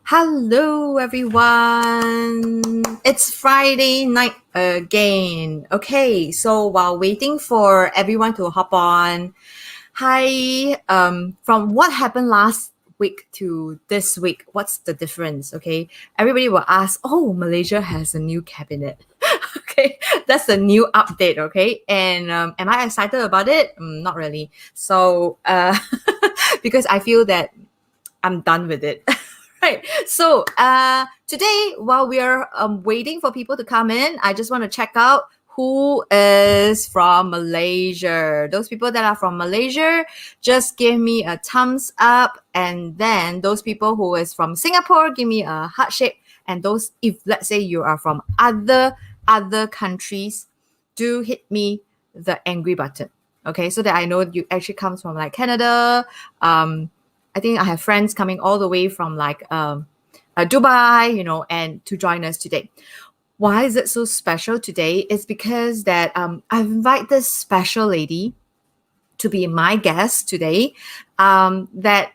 Hello, everyone. It's Friday night again. Okay, so while waiting for everyone to hop on, hi. From what happened last week to this week, what's the difference? Okay, everybody will ask, "Oh, Malaysia has a new cabinet." Okay, that's a new update. Okay, and am I excited about it? Not really. So, because I feel that I'm done with it. Right. So today, while we are waiting for people to come in, I just want to check out who is from Malaysia. Those people that are from Malaysia, just give me a thumbs up. And then those people who is from Singapore, give me a heart shape. And those, if let's say you are from other countries, do hit me the angry button. Okay, so that I know you actually comes from like Canada, I think I have friends coming all the way from like Dubai, and to join us today. Why is it so special today? It's because that I've invited this special lady to be my guest today. That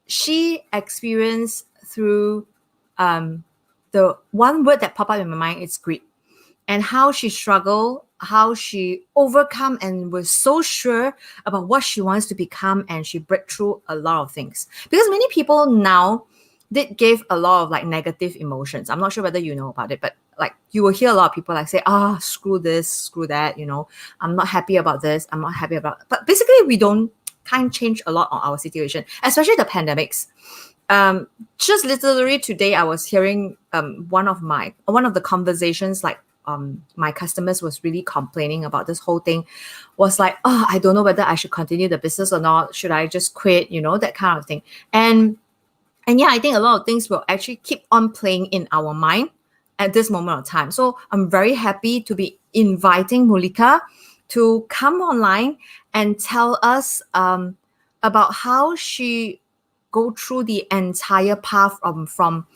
she experienced through the one word that popped up in my mind is greed, and how she struggled, how she overcome and was so sure about what she wants to become, and she break through a lot of things. Because many people now did give a lot of like negative emotions. I'm not sure whether you know about it, but like you will hear a lot of people like say, screw this, screw that, I'm not happy about this, I'm not happy about. But basically, we don't can't change a lot on our situation, especially the pandemics. Just literally today, I was hearing one of the conversations, like my customers was really complaining about this whole thing, was like, I don't know whether I should continue the business or not, should I just quit, that kind of thing. And yeah, I think a lot of things will actually keep on playing in our mind at this moment of time. So I'm very happy to be inviting Mulikah to come online and tell us about how she go through the entire path from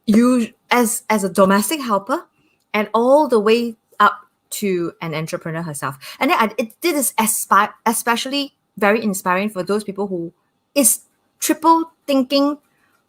you as a domestic helper and all the way up to an entrepreneur herself. And then this is especially very inspiring for those people who is triple thinking,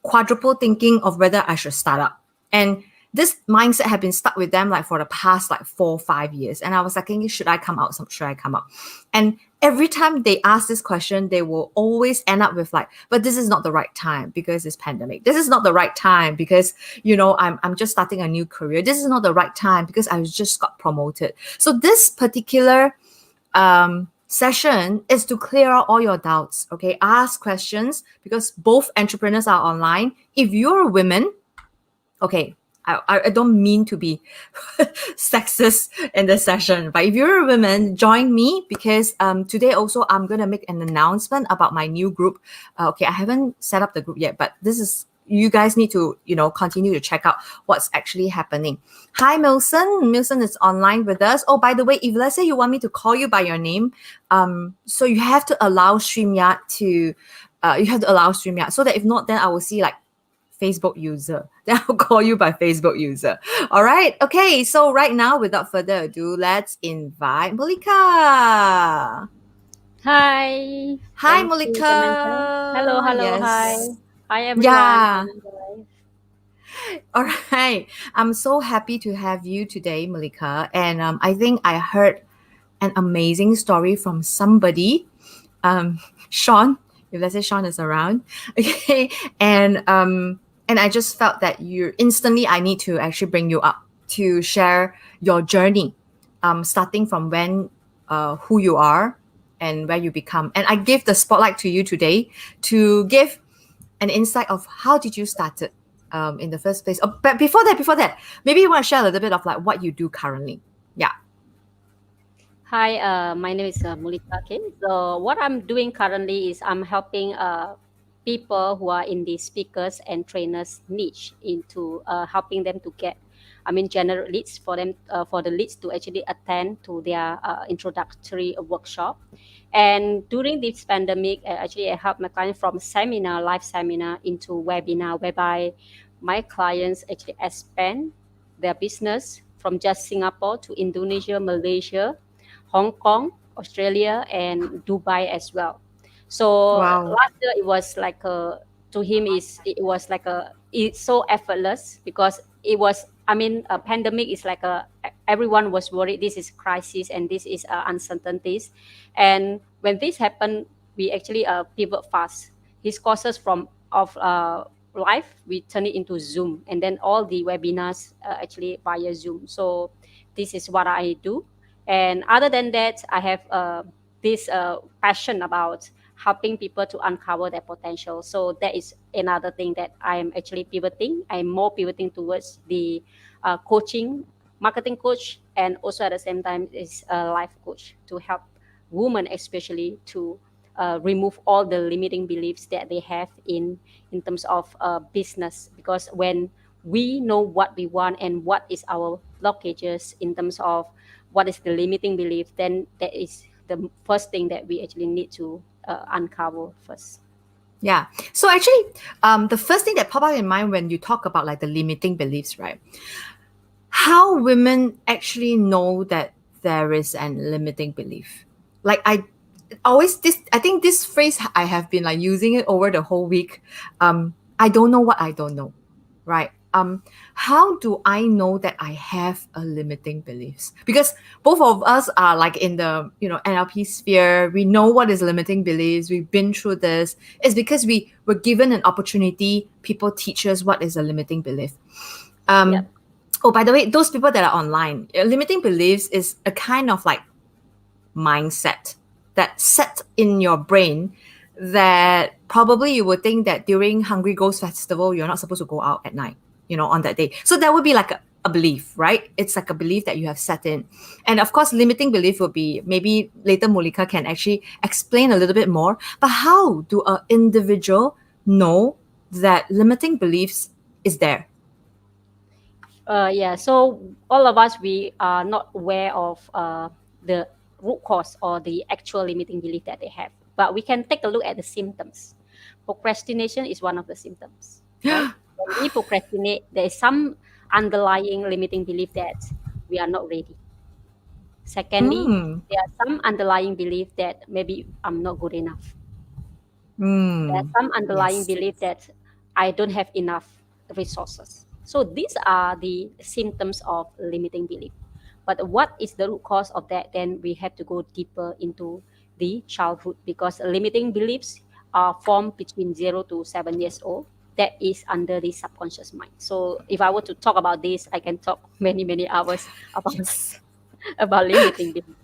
quadruple thinking of whether I should start up. And this mindset had been stuck with them like for the past like 4 or 5 years. And I was like thinking, should I come out? Should I come out? And every time they ask this question, they will always end up with like, but this is not the right time because it's pandemic. This is not the right time because, I'm just starting a new career. This is not the right time because I just got promoted. So this particular session is to clear out all your doubts. Okay, ask questions because both entrepreneurs are online. If you're a woman, okay, I don't mean to be sexist in this session, but if you're a woman, join me because today also I'm going to make an announcement about my new group. Okay, I haven't set up the group yet, but this is, you guys need to, continue to check out what's actually happening. Hi, Milson. Milson is online with us. Oh, by the way, if let's say you want me to call you by your name, so you have to allow StreamYard so that if not, then I will see like Facebook user. Then I'll call you by Facebook user. All right. Okay. So right now, without further ado, let's invite Mulikah. Hi. Hi, Thank you, Samantha. Hello, Mulikah. hello, hi. Yes. Hi, everyone. Yeah. Hi. All right. I'm so happy to have you today, Mulikah. And I think I heard an amazing story from somebody, Sean. If let's say Sean is around, okay, and I just felt that I need to actually bring you up to share your journey, starting from who you are, and where you become. And I give the spotlight to you today to give an insight of how did you start it in the first place. Oh, but before that, maybe you want to share a little bit of like what you do currently. Yeah. Hi, my name is Mulikah. Okay. So what I'm doing currently is I'm helping people who are in the speakers and trainers niche into helping them to get, generate leads for them, for the leads to actually attend to their introductory workshop. And during this pandemic, actually I help my client from live seminar into webinar, whereby my clients actually expand their business from just Singapore to Indonesia, Malaysia, Hong Kong, Australia, and Dubai as well. So Wow. last year it was like to him is it was like it's so effortless because it was, I mean, a pandemic is like everyone was worried this is crisis and this is uncertainties, and when this happened we actually pivot fast. His courses from of live we turn it into Zoom, and then all the webinars actually via Zoom. So this is what I do, and other than that I have this passion about helping people to uncover their potential. So that is another thing that I am actually pivoting. I'm more pivoting towards the coaching, marketing coach, and also at the same time is a life coach to help women especially to remove all the limiting beliefs that they have in terms of business. Because when we know what we want and what is our blockages in terms of what is the limiting belief, then that is the first thing that we actually need to uncover first. Yeah. So actually, the first thing that pop out in mind when you talk about like the limiting beliefs, right? How women actually know that there is an limiting belief. Like I always this I think this phrase I have been like using it over the whole week. I don't know what I don't know. Right. How do I know that I have a limiting beliefs? Because both of us are like in the NLP sphere. We know what is limiting beliefs. We've been through this. It's because we were given an opportunity. People teach us what is a limiting belief. Yeah. Oh, by the way, those people that are online, limiting beliefs is a kind of like mindset that set in your brain that probably you would think that during Hungry Ghost Festival, you're not supposed to go out at night, on that day. So that would be like a belief, right? It's like a belief that you have set in. And of course, limiting belief would be maybe later Mulikah can actually explain a little bit more. But how do an individual know that limiting beliefs is there? Yeah, so all of us, we are not aware of the root cause or the actual limiting belief that they have. But we can take a look at the symptoms. Procrastination is one of the symptoms, right? When we procrastinate, there is some underlying limiting belief that we are not ready. Secondly, Mm, there are some underlying belief that maybe I'm not good enough. There's mm, some underlying yes. belief that I don't have enough resources. So these are the symptoms of limiting belief. But what is the root cause of that? Then we have to go deeper into the childhood, because limiting beliefs are formed between 0 to 7 years old. That is under the subconscious mind. So if I were to talk about this, I can talk many hours about Yes. about limiting beliefs.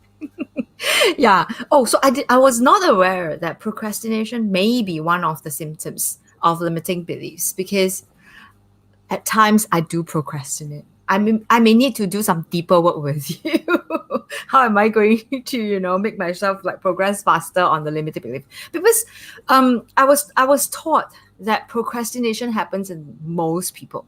Yeah. Oh, so I was not aware that procrastination may be one of the symptoms of limiting beliefs because at times I do procrastinate. I may need to do some deeper work with you. How am I going to, make myself like progress faster on the limited belief? Because I was taught that procrastination happens in most people.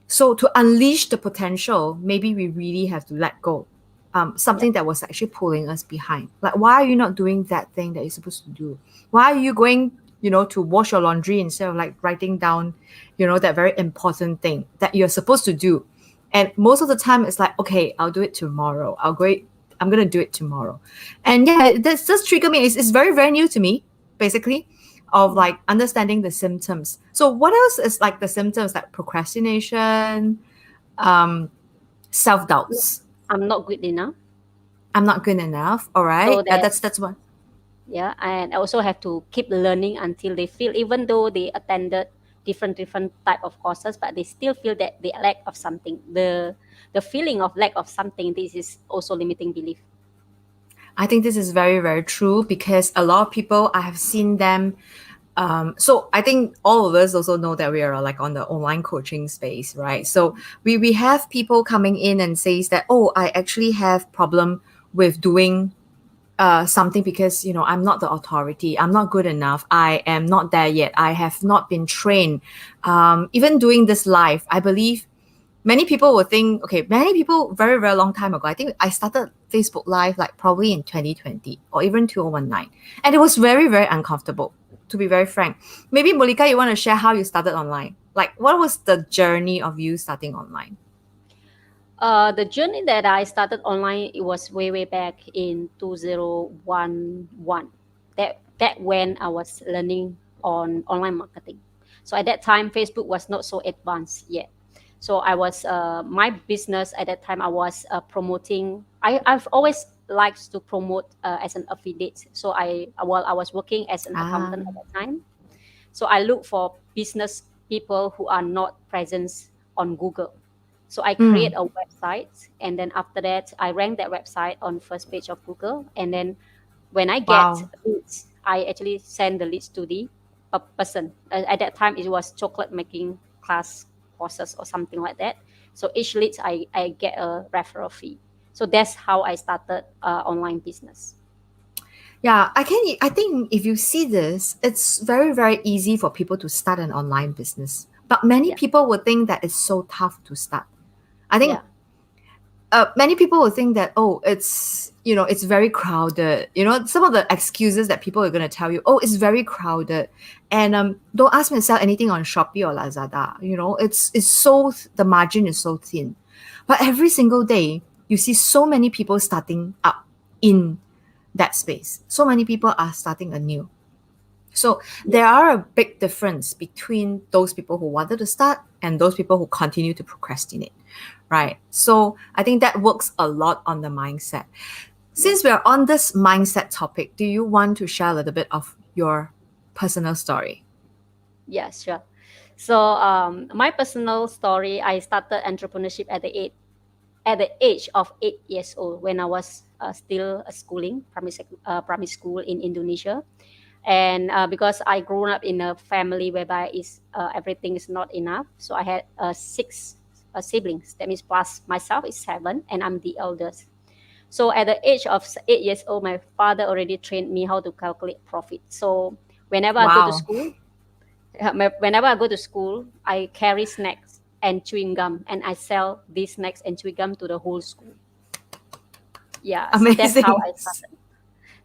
So to unleash the potential, maybe we really have to let go. Yep. Something that was actually pulling us behind. Like, why are you not doing that thing that you're supposed to do? Why are you going, to wash your laundry instead of like writing down, that very important thing that you're supposed to do? And most of the time, it's like, okay, I'll do it tomorrow. I'm gonna do it tomorrow. And yeah, that does trigger me. It's very very new to me, basically, of Mm. like understanding the symptoms. So what else is like the symptoms like procrastination, um, self doubts. I'm not good enough. I'm not good enough. All So right, that, that's one. yeah, and I also have to keep learning until they feel, even though they attended different type of courses, but they still feel that they lack of something. The feeling of lack of something, this is also limiting belief. I think this is very very true because a lot of people I have seen them. So I think all of us also know that we are like on the online coaching space, right? So we have people coming in and says that, oh, I actually have problem with doing something because I'm not the authority, I'm not good enough, I am not there yet, I have not been trained. Even doing this live, I believe many people will think, okay, many people very very long time ago, I think I started Facebook live like probably in 2020 or even 2019, and it was very very uncomfortable, to be very frank. Maybe Molika, you want to share how you started online, like what was the journey of you starting online? The journey that I started online, it was way back in 2011. That when I was learning on online marketing. So at that time, Facebook was not so advanced yet. So I was my business at that time. I was promoting. I've always liked to promote as an affiliate. So while I was working as an Ah. accountant at that time, so I look for business people who are not present on Google. So I create Mm. a website, and then after that, I rank that website on first page of Google. And then when I get Wow. leads, I actually send the leads to the person. At that time, it was chocolate making class courses or something like that. So each lead, I get a referral fee. So that's how I started online business. Yeah, I think if you see this, it's very, very easy for people to start an online business. But many Yeah, people would think that it's so tough to start. I think yeah, many people will think that, oh, it's, it's very crowded. Some of the excuses that people are going to tell you, oh, it's very crowded. And don't ask me to sell anything on Shopee or Lazada. The margin is so thin. But every single day, you see so many people starting up in that space. So many people are starting anew. So there yes, are a big difference between those people who wanted to start and those people who continue to procrastinate, right? So I think that works a lot on the mindset. yeah. Since we're on this mindset topic, do you want to share a little bit of your personal story? Yeah, sure. So my personal story, I started entrepreneurship at the age of 8 years old when I was still schooling primary school in Indonesia, and because I grew up in a family whereby is everything is not enough, so I had six siblings. That means plus myself is seven, and I'm the eldest. So at the age of 8 years old, my father already trained me how to calculate profit. So whenever I go to Wow, school, whenever I go to school, I carry snacks and chewing gum, and I sell these snacks and chewing gum to the whole school. Yeah, so that's how amazing. I started.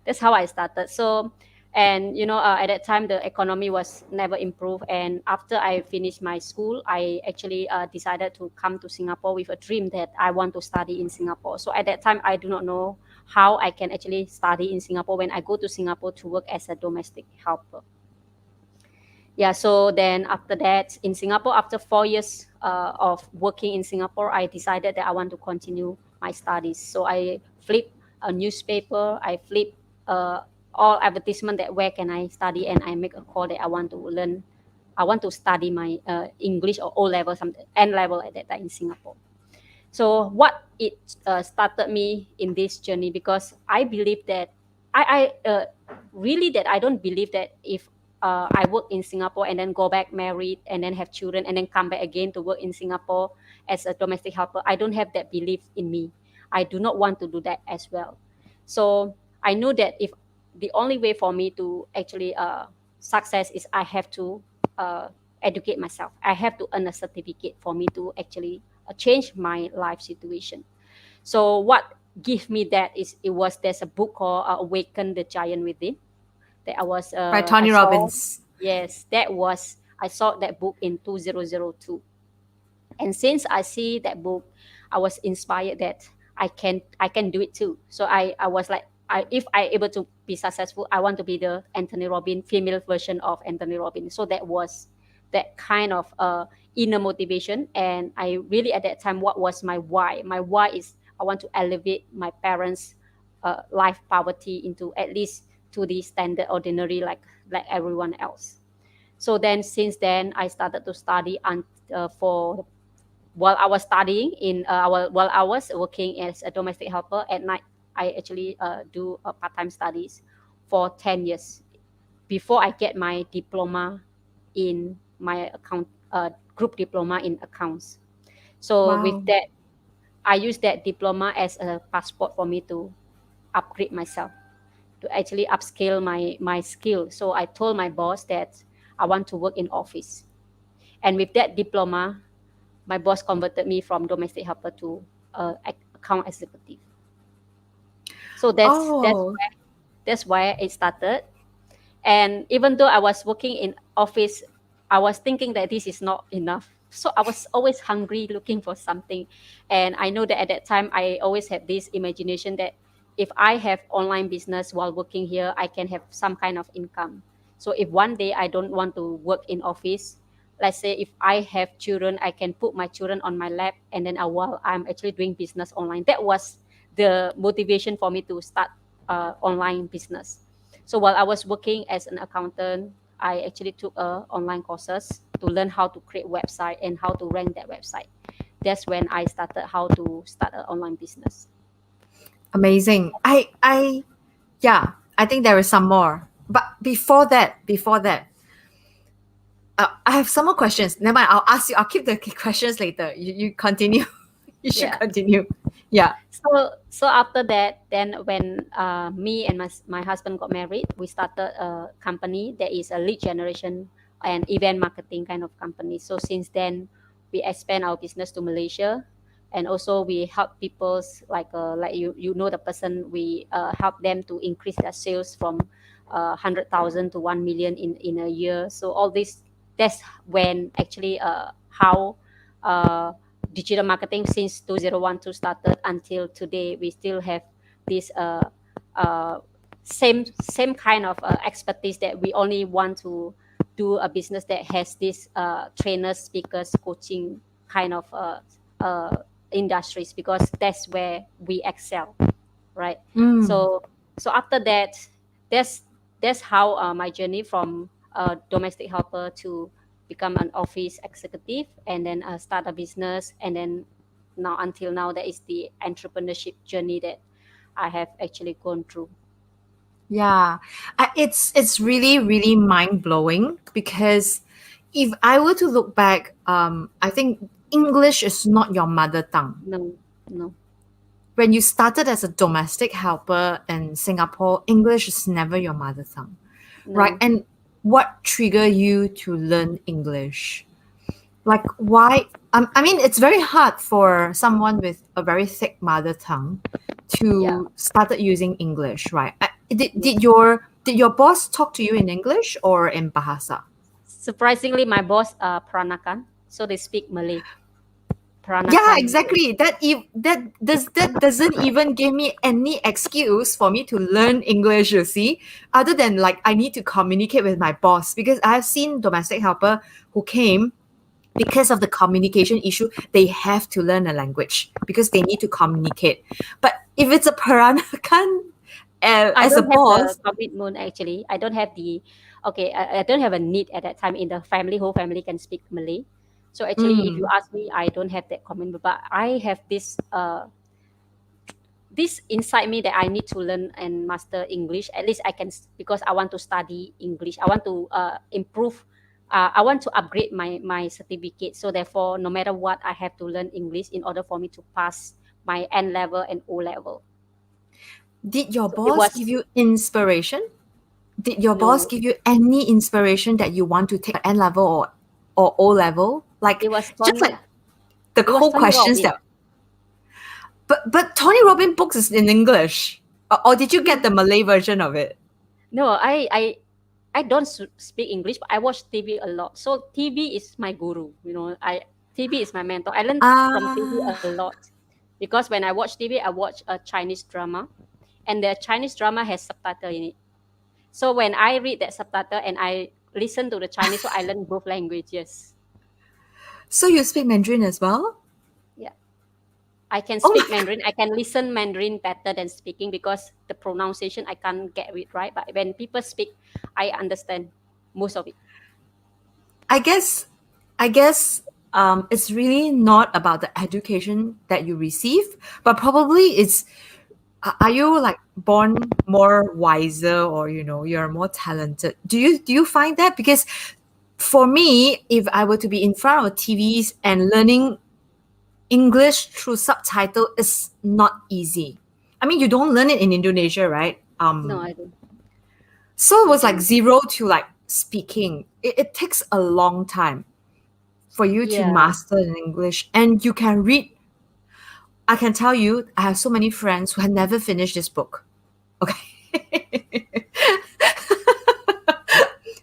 That's how I started. So, and at that time the economy was never improved. And after I finished my school, I actually decided to come to Singapore with a dream that I want to study in Singapore. So at that time, I do not know how I can actually study in Singapore when I go to Singapore to work as a domestic helper. Yeah, so then after that in Singapore, after 4 years of working in Singapore, I decided that I want to continue my studies. So I flip a newspaper, I flip uh, all advertisement that where can I study, and I make a call that I want to learn, I want to study my English or O level, something N level at that time in Singapore. So what it started me in this journey, because I believe that I really that I don't believe that if I work in Singapore and then go back married and then have children and then come back again to work in Singapore as a domestic helper, I don't have that belief in me. I do not want to do that as well. So I knew that if the only way for me to actually success is I have to uh, educate myself. I have to earn a certificate for me to actually change my life situation. So what gave me that is there's a book called Awaken the Giant Within that By I Tony saw. Robbins. Yes, that was I saw that book in 2002. And since I see that book, I was inspired that I can do it too. So I was like, if I able to be successful, I want to be the Anthony Robbins female version of Anthony Robbins. So that was that kind of inner motivation. And I really at that time, what was my why? My why is I want to elevate my parents' life poverty into at least to the standard ordinary like everyone else. So then since then I started to study and for while I was studying while I was working as a domestic helper at night, I actually do part-time studies for 10 years before I get my diploma in my group diploma in accounts. So with Wow. that, I use that diploma as a passport for me to upgrade myself, to actually upscale my skill. So I told my boss that I want to work in office. And with that diploma, my boss converted me from domestic helper to account executive. So Oh, that's why it started. And even though I was working in office, I was thinking that this is not enough. So I was always hungry, looking for something. And I know that at that time, I always had this imagination that if I have online business while working here, I can have some kind of income. So if one day I don't want to work in office, let's say if I have children, I can put my children on my lap, and then while I'm actually doing business online. That was the motivation for me to start online business. So while I was working as an accountant, I actually took online courses to learn how to create website and how to rank that website. That's when I started how to start an online business. Amazing. Yeah, I think there is some more. But before that, I have some more questions. Never mind. I'll ask you. I'll keep the questions later. You continue. You should Yeah. continue. Yeah. So after that, then when me and my husband got married, we started a company that is a lead generation and event marketing kind of company. So since then, we expand our business to Malaysia, and also we help people's like you know the person, we help them to increase their sales from 100,000 to 1 million in a year. So all this, that's when actually how uh, digital marketing since 2012 started until today. We still have this uh, same kind of expertise, that we only want to do a business that has this trainers, speakers, coaching kind of industries, because that's where we excel, right? Mm. So after that, that's that's how my journey from a domestic helper to become an office executive, and then start a business, and then now until now, that is the entrepreneurship journey that I have actually gone through. Yeah, it's really really mind blowing because if I were to look back, I think English is not your mother tongue. No, no, When you started as a domestic helper in Singapore, English is never your mother tongue, right? no. And what triggered you to learn English? Like why? I mean, it's very hard for someone with a very thick mother tongue Yeah, to started using English, right? yeah. Did your boss talk to you in English or in Bahasa? Surprisingly, my boss Peranakan, so they speak Malay. Yeah, Peranakan. exactly. That doesn't even give me any excuse for me to learn English, you see, other than like I need to communicate with my boss because I have seen domestic helper who came because of the communication issue, they have to learn a language because they need to communicate. But if it's a Peranakan I as a don't have the boss, commitment actually. I don't have the okay. I don't have a need at that time in the family. Whole family can speak Malay. So actually, if you mm, ask me, I don't have that commitment. But I have this inside me that I need to learn and master English. At least I can, because I want to study English. I want to improve. I want to upgrade my certificate. So therefore, no matter what, I have to learn English in order for me to pass my N level and O level. did your So it boss was give you inspiration? Did your boss no. give you any inspiration that you want to take N level or O level? Like It was just Tony. like the It was whole Tony questions Robbins. that but Tony Robbins books is in English. Or did you get No, the Malay version of it? no, I don't speak English, but I watch TV a lot. So TV is my guru. TV is my mentor. I learn from TV a Ah, lot, because when I watch TV, I watch a Chinese drama, and the Chinese drama has subtitle in it. So when I read that subtitle and I listen to the Chinese, so I learn both languages. so you speak Mandarin as well? Yeah. I can Oh speak my Mandarin. I can listen Mandarin better than speaking, because the pronunciation I can't get it right. But when people speak, I understand most of it. I guess I guess it's really not about the education that you receive, but probably it's are you like born more wiser or you're more talented? Do you find that? Because for me, if I were to be in front of TVs and learning English through subtitle is not easy. I mean, you don't learn it in Indonesia, right? No, I don't. So it I was like don't. zero to like speaking. It takes a long time for you to Yeah. master in English. And you can read, I can tell you, I have so many friends who have never finished this book. Okay.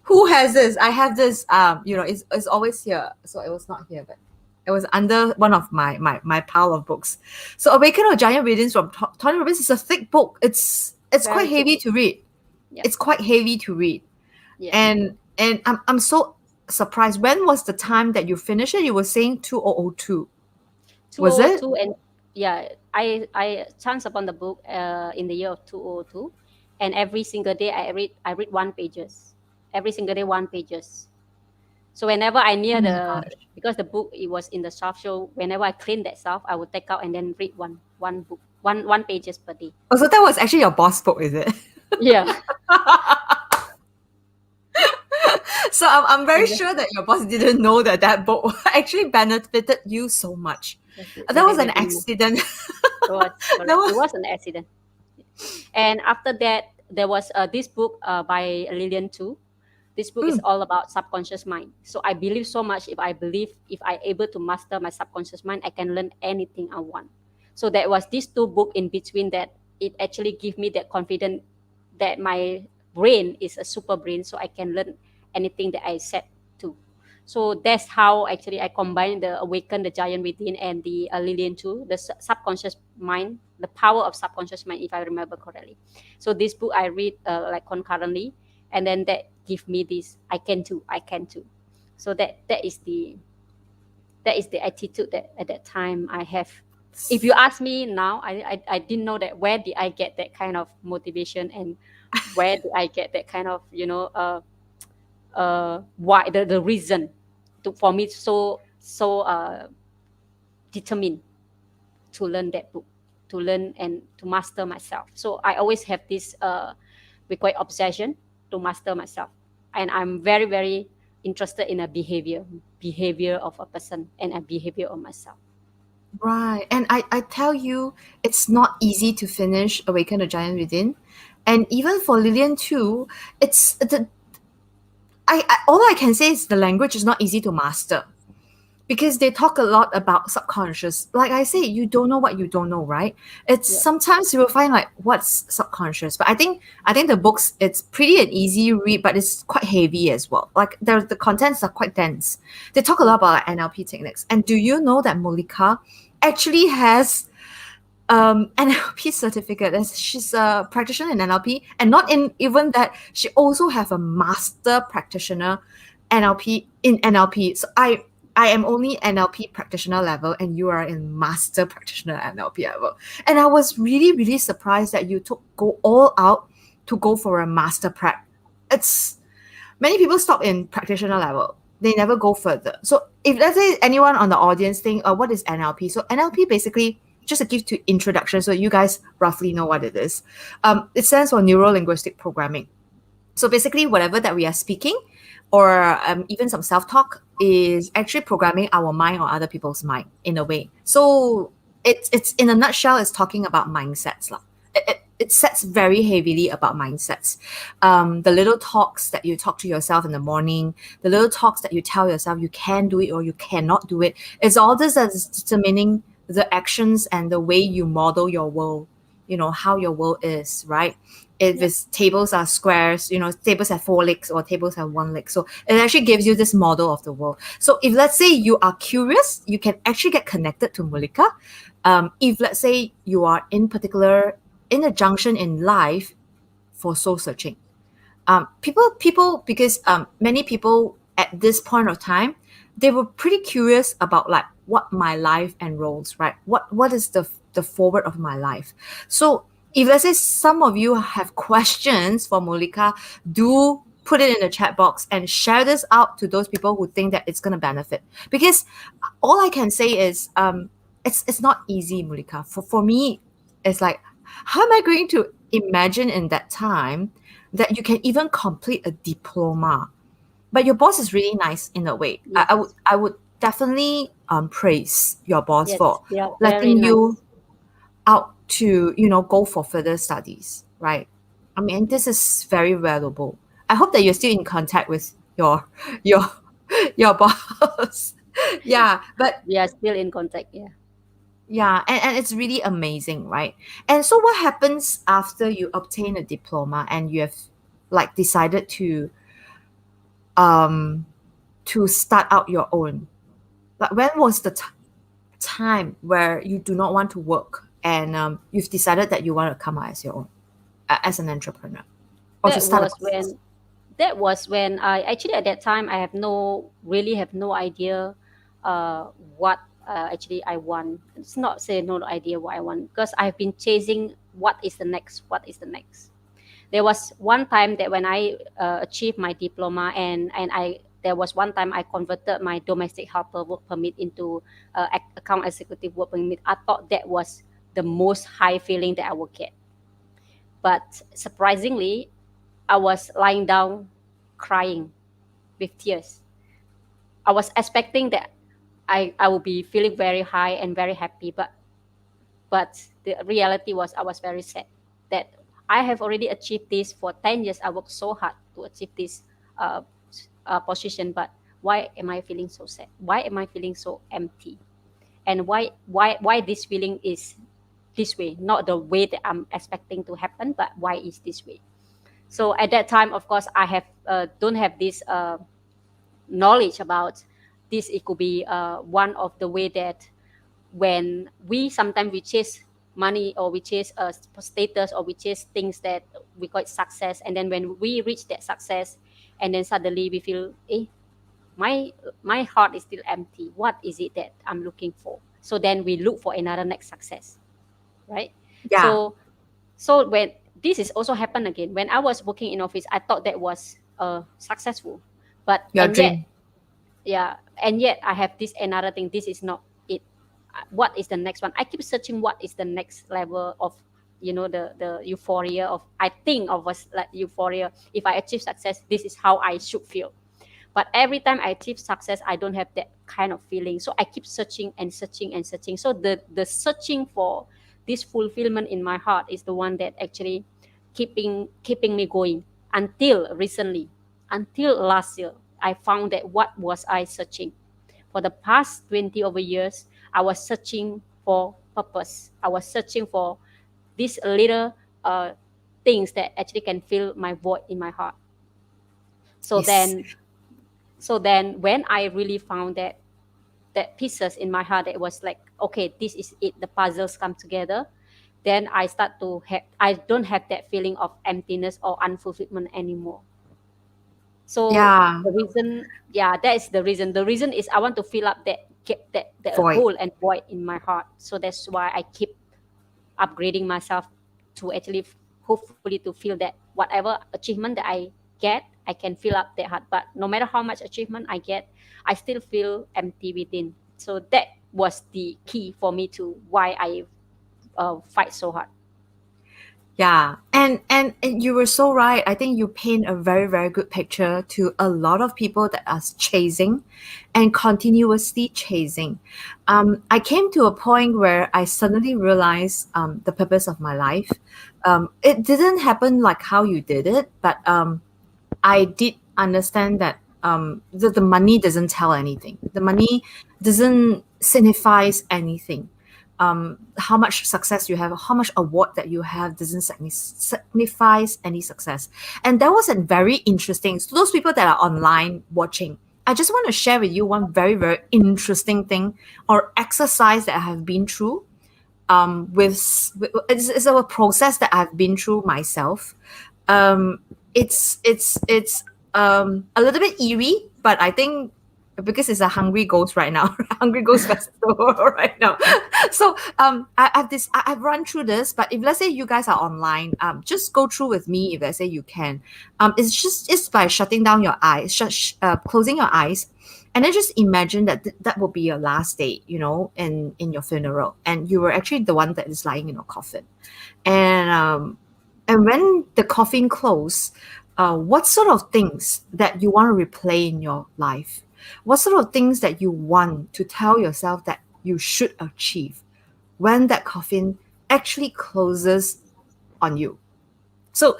Who has this? I have this, it's always here. So it was not here, but it was under one of my pile of books. So Awaken of Giant Radiance from Tony Robbins is a thick book. It's quite Very thick heavy book. to read. Yeah. It's quite heavy to read. Yeah. And I'm so surprised. When was the time that you finished it? You were saying 2002. Was it? 2002, and yeah, I chanced upon the book in the year of 2002, and every single day I read one pages. Every single day one pages. So whenever I Oh near my the, gosh. because the book it was in the shelf, so whenever I clean that shelf, I would take out and then read one book, one pages per day. Oh, so that was actually your boss book, is it? Yeah. So I'm very Exa- sure that your boss didn't know that that book actually benefited you so much. That was They an didn't know. accident. It was That correct. It was was an accident. And after that, there was this book by Lillian too. This book is mm, all about subconscious mind. So I believe so much. If I able to master my subconscious mind, I can learn anything I want. So that was these two book in between that it actually give me that confidence that my brain is a super brain, so I can learn anything that I set to. So that's how actually I combine the awaken the giant within and the Lillian too, the subconscious mind, the power of subconscious mind, if I remember correctly. So this book I read like concurrently, and then that give me this I can too. So that is the attitude that at that time I have. If you ask me now, I didn't know that where did I get that kind of motivation, and where did I get that kind of why the reason to for me so determined to learn that book, to learn and to master myself. So I always have this required obsession to master myself, and I'm very very interested in a behavior of a person and a behavior of myself. right. And I tell you, it's not easy to finish Awaken the Giant Within. And even for Lillian too, it's the I all I can say is the language is not easy to master. Because they talk a lot about subconscious. Like I say, you don't know what you don't know, right? It's Yeah. sometimes you will find like what's subconscious, but I think the books it's pretty an easy read, but it's quite heavy as well. Like the contents are quite dense. They talk a Yeah. lot about like, NLP techniques. And do you know that Mulikah actually has NLP certificate? As she's a practitioner in NLP, and not in even that, she also have a master practitioner NLP in NLP. So I am only NLP practitioner level, and you are in master practitioner NLP level. And I was really really surprised that you took go all out to go for a master prac. It's many people stop in practitioner level. They never go further. So if let's say anyone on the audience think, what is NLP? So NLP basically just to give to introduction, so you guys roughly know what it is. It stands for neuro linguistic programming. So basically, whatever that we are speaking, or even some self-talk, is actually programming our mind or other people's mind in a way. So it's in a nutshell, it's talking about mindsets lah. It sets very heavily about mindsets. The little talks that you talk to yourself in the morning, the little talks that you tell yourself you can do it or you cannot do it, it's all this that's determining the actions and the way you model your world, how your world is, right? If Yeah. it's tables are squares, tables have four legs or tables have one leg. So it actually gives you this model of the world. So if let's say you are curious, you can actually get connected to Mulikah. If let's say you are in particular in a junction in life for soul searching, people because many people at this point of time, they were pretty curious about like what my life enrolls, right? What is the forward of my life? So if let's say some of you have questions for Molika, do put it in the chat box and share this out to those people who think that it's going to benefit. Because all I can say is it's not easy, Molika. For me, it's like, how am I going to imagine in that time that you can even complete a diploma? But your boss is really nice in a way. I, Yes. I would I would definitely praise your boss Yes. for They are very letting you nice. out to go for further studies, right? I mean, this is very valuable. I hope that you're still in contact with your your boss. Yeah, but We are still in contact. Yeah. yeah, and it's really amazing, right? And so what happens after you obtain a diploma and you have like decided um to start out your own? Like when was the time where you do not want to work and you've decided that you want to come out as your own, as an entrepreneur or to That start a was business? that was when I actually at that time I have no idea what actually I want. It's not say no idea what I want because I've been chasing what is the next. There was one time that when I achieved my diploma and I there was one time I converted my domestic helper work permit into account executive work permit. I thought that was the most high feeling that I would get, but surprisingly I was lying down crying with tears. I was expecting that I would be feeling very high and very happy, but the reality was I was very sad that I have already achieved this for 10 years. I worked so hard to achieve this uh, position, but why am I feeling so sad? Why am I feeling so empty? And why this feeling is this way, not the way that I'm expecting to happen, but why is this way? So at that time, of course, I have don't have this knowledge about this. It could be one of the way that when we sometimes we chase money or we chase status or we chase things that we call it success, and then when we reach that success and then suddenly we feel my heart is still empty. What is it that I'm looking for? So then we look for another next success, right? Yeah, So so when this is also happened again when I was working in office, I thought that was successful, but your and yet dream. yeah, and yet I have this another thing. This is not it. What is the next one? I keep searching what is the next level of the euphoria of I think of us like euphoria. If I achieve success, this is how I should feel. But every time I achieve success, I don't have that kind of feeling. So I keep searching and searching and searching. So the searching for this fulfillment in my heart is the one that actually keeping me going until recently, until last year. I found that what was I searching? For the past 20 over years, I was searching for purpose. I was searching for these little things that actually can fill my void in my heart. So Yes. then so then when I really found that pieces in my heart, it was like, okay, this is it, the puzzles come together. Then I don't have that feeling of emptiness or unfulfillment anymore. So Yeah, the reason, yeah, that is the reason. The reason is I want to fill up that void. hole and void in my heart. So that's why I keep upgrading myself to actually hopefully to feel that whatever achievement that I get, I can fill up that heart. But no matter how much achievement I get, I still feel empty within. So that was the key for me to why I fight so hard. Yeah, and you were so right. I think you paint a very, very good picture to a lot of people that are chasing and continuously chasing. I came to a point where I suddenly realized the purpose of my life. It didn't happen like how you did it, but I did understand that the money doesn't tell anything. The money doesn't signifies anything. How much success you have, how much award that you have doesn't signifies any success. And that was a very interesting. So those people that are online watching, I just want to share with you one very, very interesting thing or exercise that I have been through it's a process that I've been through myself. Um, it's a little bit eerie, but I think because it's a hungry ghost right now, hungry ghost festival right now. So I've run through this, but if let's say you guys are online, just go through with me if let's say you can. It's by shutting down your eyes, closing your eyes, and then just imagine that that will be your last day, in your funeral, and you were actually the one that is lying in a coffin, and when the coffin close, what sort of things that you want to replay in your life? What sort of things that you want to tell yourself that you should achieve when that coffin actually closes on you? So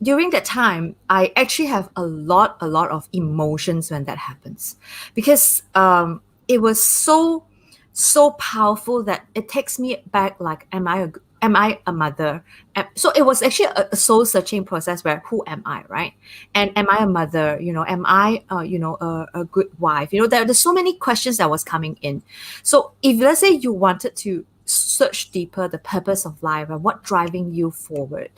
during that time, I actually have a lot of emotions when that happens, because it was so powerful that it takes me back. Like, am I a mother? So it was actually a soul searching process where who am I, right? And am I a mother? Am I a good wife? There's so many questions that was coming in. So if let's say you wanted to search deeper the purpose of life and what driving you forward.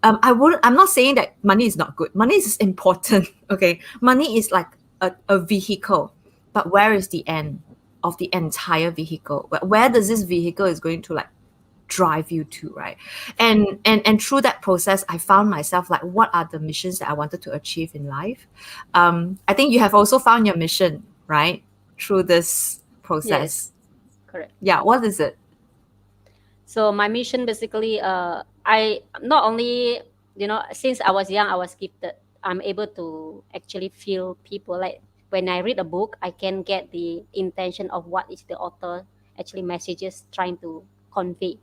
I'm not saying that money is not good. Money is important. Okay. Money is like a vehicle, but where is the end of the entire vehicle? Where does this vehicle is going to like drive you to, right? And through that process, I found myself like, what are the missions that I wanted to achieve in life? I think you have also found your mission, right? Through this Yes, process. correct. Yeah, what is it? So my mission basically, I not only, since I was young, I was gifted. I'm able to actually feel people. Like when I read a book, I can get the intention of what is the author actually messages trying to convey.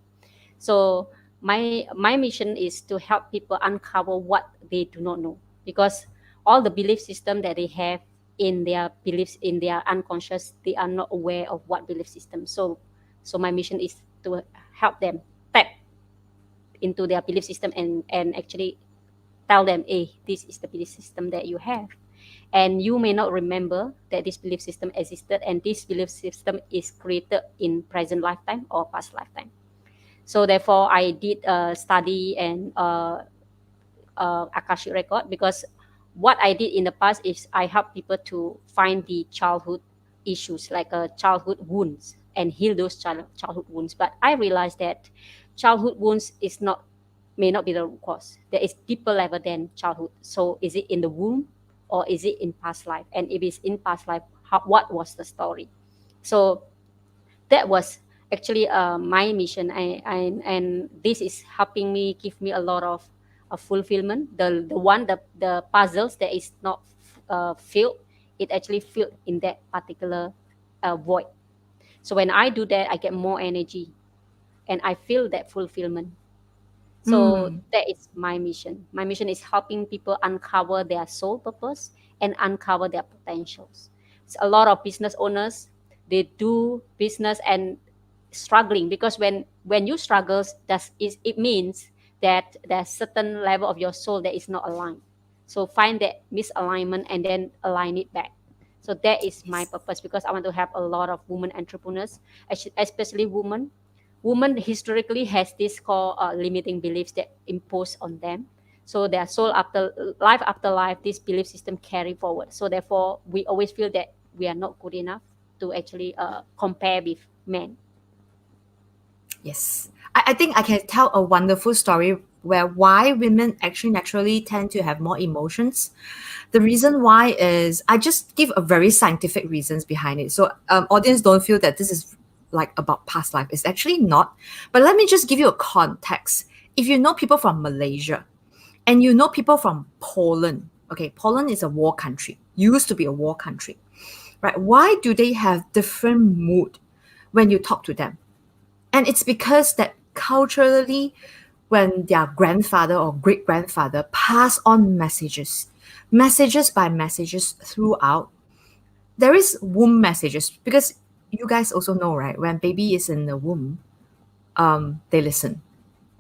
So my mission is to help people uncover what they do not know, because all the belief system that they have in their beliefs in their unconscious, they are not aware of what belief system. So my mission is to help them tap into their belief system and actually tell them, hey, this is the belief system that you have, and you may not remember that this belief system existed, and this belief system is created in present lifetime or past lifetime. So therefore, I did study and Akashic record, because what I did in the past is I help people to find the childhood issues, like childhood wounds, and heal those childhood wounds. But I realized that childhood wounds is not may not be the root cause. There is deeper level than childhood. So is it in the womb or is it in past life? And if it's in past life, what was the story? So that was actually my mission. And this is helping me, give me a lot of fulfillment. The puzzles that is not filled, it actually filled in that particular void. So when I do that, I get more energy and I feel that fulfillment. So Mm, that is my mission. My mission is helping people uncover their soul purpose and uncover their potentials. So a lot of business owners, they do business and struggling, because when you struggles, it means that there's certain level of your soul that is not aligned. So find that misalignment and then align it back. So that is my yes. purpose, because I want to have a lot of women entrepreneurs, especially women historically has this called limiting beliefs that impose on them. So their soul after life, this belief system carry forward. So therefore, we always feel that we are not good enough to actually compare with men. Yes. I think I can tell a wonderful story where why women actually naturally tend to have more emotions. The reason why is I just give a very scientific reasons behind it. So audience don't feel that this is like about past life. It's actually not. But let me just give you a context. If you know people from Malaysia and you know people from Poland, okay, Poland is a war country, used to be a war country, right? Why do they have different mood when you talk to them? And it's because that culturally, when their grandfather or great grandfather pass on messages, messages by messages throughout, there is womb messages because you guys also know, right? When baby is in the womb, they listen,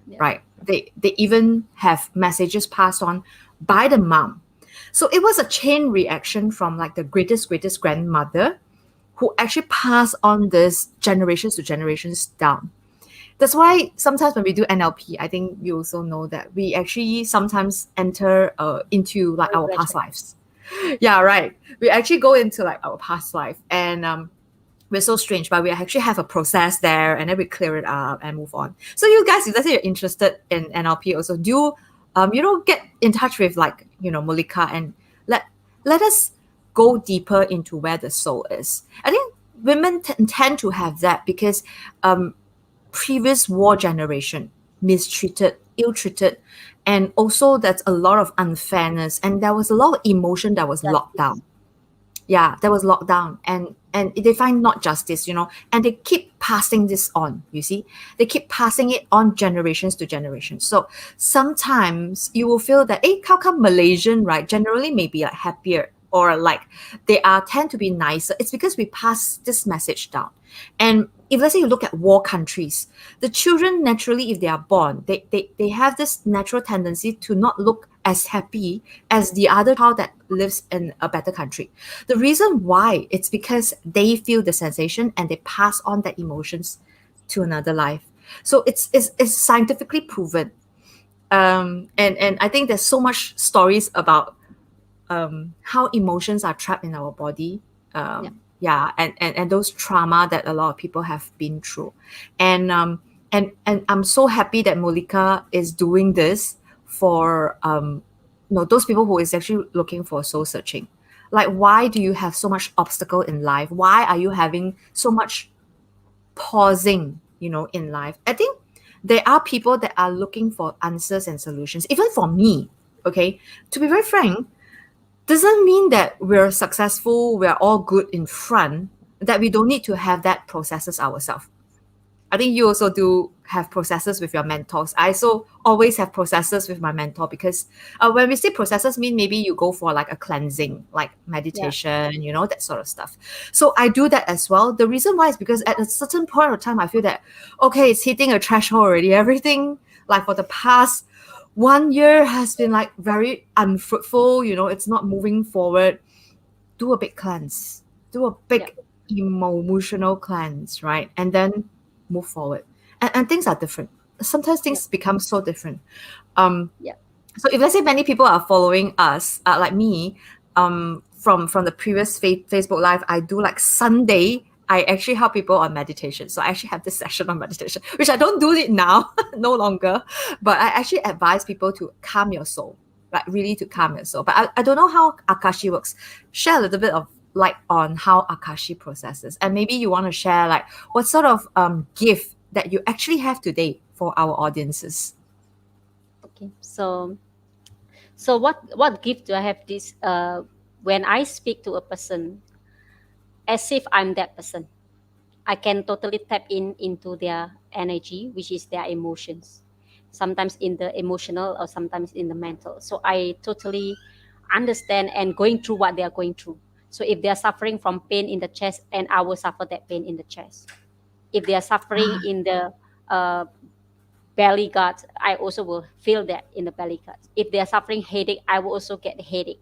Yeah. right? They even have messages passed on by the mom. So it was a chain reaction from like the greatest grandmother who actually passed on this generations to generations down. That's why sometimes when we do NLP, I think you also know that we actually sometimes enter into like our past Regression. lives. Yeah, right. We actually go into like our past life, and we're so strange, but we actually have a process there, and then we clear it up and move on. So you guys, if let's say you're interested in NLP, also do get in touch with like Mulikah, and let let us go deeper into where the soul is. I think women tend to have that because previous war generation mistreated, ill-treated, and also that's a lot of unfairness, and there was a lot of emotion that was locked Justice. down. Yeah, that was locked down, and they find not justice, and they keep passing this on. You see, they keep passing it on generations to generations. So sometimes you will feel that, hey, how come Malaysian, right, generally maybe like happier, or like they are tend to be nicer? It's because we pass this message down. And if let's say you look at war countries, the children naturally, if they are born, they have this natural tendency to not look as happy as the other child that lives in a better country. The reason why, it's because they feel the sensation and they pass on that emotions to another life. So it's scientifically proven. And I think there's so much stories about how emotions are trapped in our body. Yeah. Yeah, and those trauma that a lot of people have been through. And I'm so happy that Mulikah is doing this for those people who is actually looking for soul searching. Like, why do you have so much obstacle in life? Why are you having so much pausing, in life? I think there are people that are looking for answers and solutions. Even for me, okay, to be very frank, doesn't mean that we're successful, we're all good in front, that we don't need to have that processes ourselves. I think you also do have processes with your mentors. I also always have processes with my mentor because when we say processes, mean maybe you go for like a cleansing, like Yeah. meditation, that sort of stuff. So I do that as well. The reason why is because at a certain point of time, I feel that, okay, it's hitting a threshold already. Everything, like for the past 1 year, has been like very unfruitful. It's not moving forward. Do a big cleanse, do a Yeah. big emotional cleanse, right? And then move forward. And things are different. Sometimes Yeah. things become so different. Um, Yeah. so if let's say many people are following us, like me, from the previous Facebook live, I do like Sunday. I actually help people on meditation. So I actually have this session on meditation, which I don't do it now, no longer. But I actually advise people to calm your soul, like really to calm your soul. But I don't know how Akashi works. Share a little bit of light on how Akashi processes, and maybe you want to share like what sort of gift that you actually have today for our audiences. Okay. So what gift do I have this when I speak to a person as if I'm that person? I can totally tap into their energy, which is their emotions. Sometimes in the emotional or sometimes in the mental. So I totally understand and going through what they are going through. So if they are suffering from pain in the chest, and I will suffer that pain in the chest. If they are suffering in the uh, belly gut, I also will feel that in the belly gut. If they are suffering headache, I will also get headache.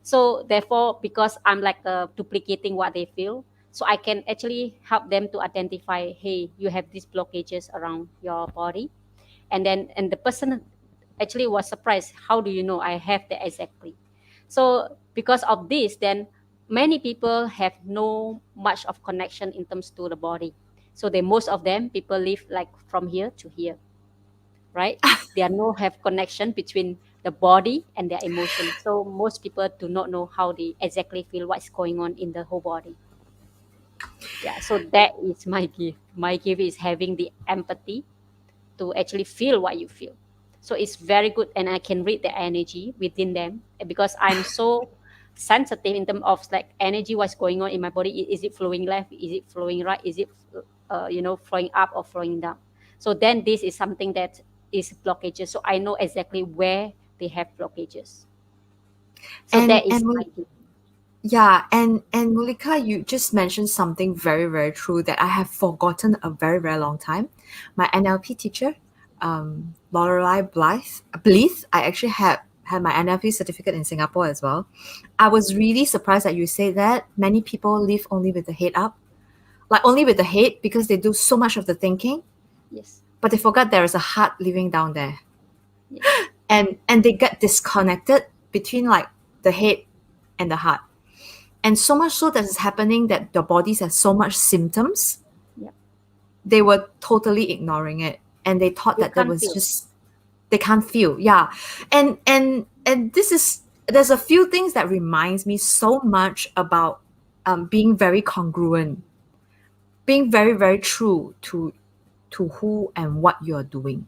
So therefore, because I'm like duplicating what they feel, so I can actually help them to identify, hey, you have these blockages around your body. And the person actually was surprised, how do you know I have that exactly? So because of this, then many people have no much of connection in terms to the body. So they, most of them people live like from here to here, right? They are no have connection between the body and their emotion. So most people do not know how they exactly feel what's going on in the whole body. Yeah, so that is my gift. My gift is having the empathy to actually feel what you feel. So it's very good, and I can read the energy within them because I'm so sensitive in terms of like energy, what's going on in my body. Is it flowing left? Is it flowing right? Is it flowing up or flowing down? So then this is something that is blockages. So I know exactly where they have blockages. So And that is and my gift. Yeah, and Mulika, you just mentioned something very, very true that I have forgotten a very, very long time. My NLP teacher, Lorelei Blythe, I actually had my NLP certificate in Singapore as well. I was really surprised that you say that many people live only with the head up, like only with the head because they do so much of the thinking, Yes. but they forgot there is a heart living down there, Yes. and they get disconnected between like the head and the heart. And so much so that it's happening that the bodies have so much symptoms, Yeah. they were totally ignoring it. And they thought They that can't was feel. just, they can't feel. Yeah. And this is, there's a few things that reminds me so much about being very congruent, being very, very true to who and what you're doing.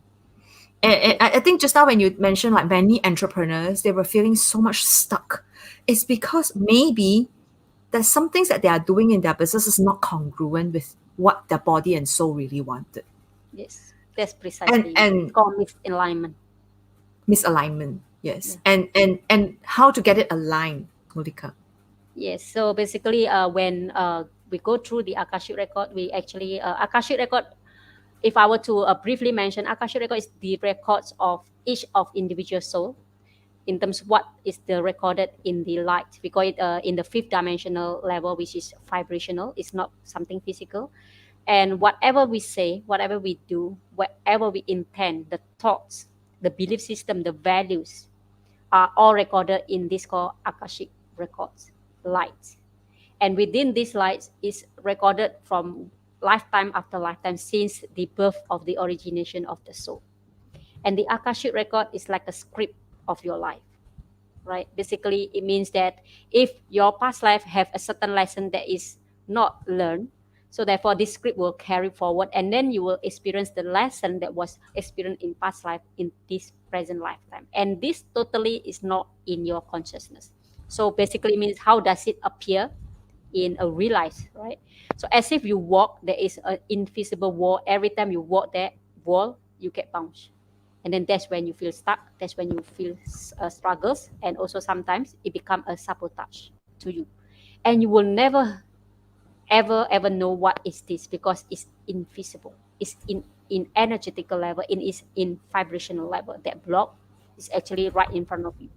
And Yes. I think just now when you mentioned like many entrepreneurs, they were feeling so much stuck. It's because maybe there's some things that they are doing in their business is not congruent with what their body and soul really wanted. Yes. That's And precisely it. It's and called misalignment. misalignment, yes. Yeah. And how to get it aligned, Monica. Yes. So basically, when we go through the Akashic record, we actually Akashic record. If I were to briefly mention, Akashic record is the records of each of individual soul in terms of what is the recorded in the light. We call it in the fifth dimensional level, which is vibrational. It's not something physical. And whatever we say, whatever we do, whatever we intend, the thoughts, the belief system, the values are all recorded in this called Akashic records, lights. And within these lights is recorded from lifetime after lifetime since the birth of the origination of the soul. And the Akashic record is like a script of your life, right? Basically, it means that if your past life have a certain lesson that is not learned, so therefore this script will carry forward, and then you will experience the lesson that was experienced in past life in this present lifetime. And this totally is not in your consciousness. So basically, it means how does it appear in a real life, right? So as if you walk, there is an invisible wall. Every time you walk that wall, you get bounced, and then that's when you feel stuck. That's when you feel struggles, and also sometimes it become a sabotage to you, and you will never ever know what is this because it's invisible. It's in energetical level, in vibrational level. That block is actually right in front of you.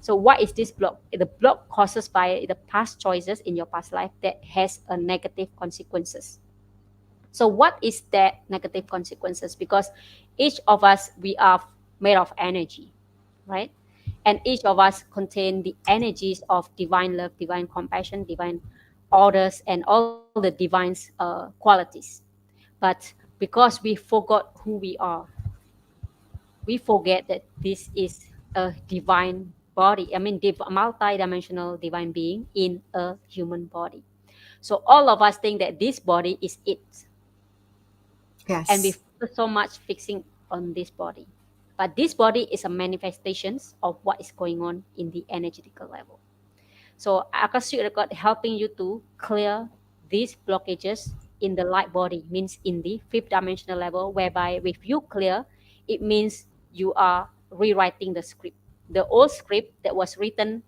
So what is this block? The block causes by the past choices in your past life that has a negative consequences. So what is that negative consequences? Because each of us, we are made of energy, right? And each of us contain the energies of divine love, divine compassion, divine orders, and all the divine qualities. But because we forgot who we are, we forget that this is a divine body. I mean, multi-dimensional divine being in a human body. So all of us think that this body is it, and we Yes. focus so much fixing on this body. But this body is a manifestations of what is going on in the energetical level. So Akashic record helping you to clear these blockages in the light body, means in the fifth dimensional level, whereby if you clear, it means you are rewriting the script. The old script that was written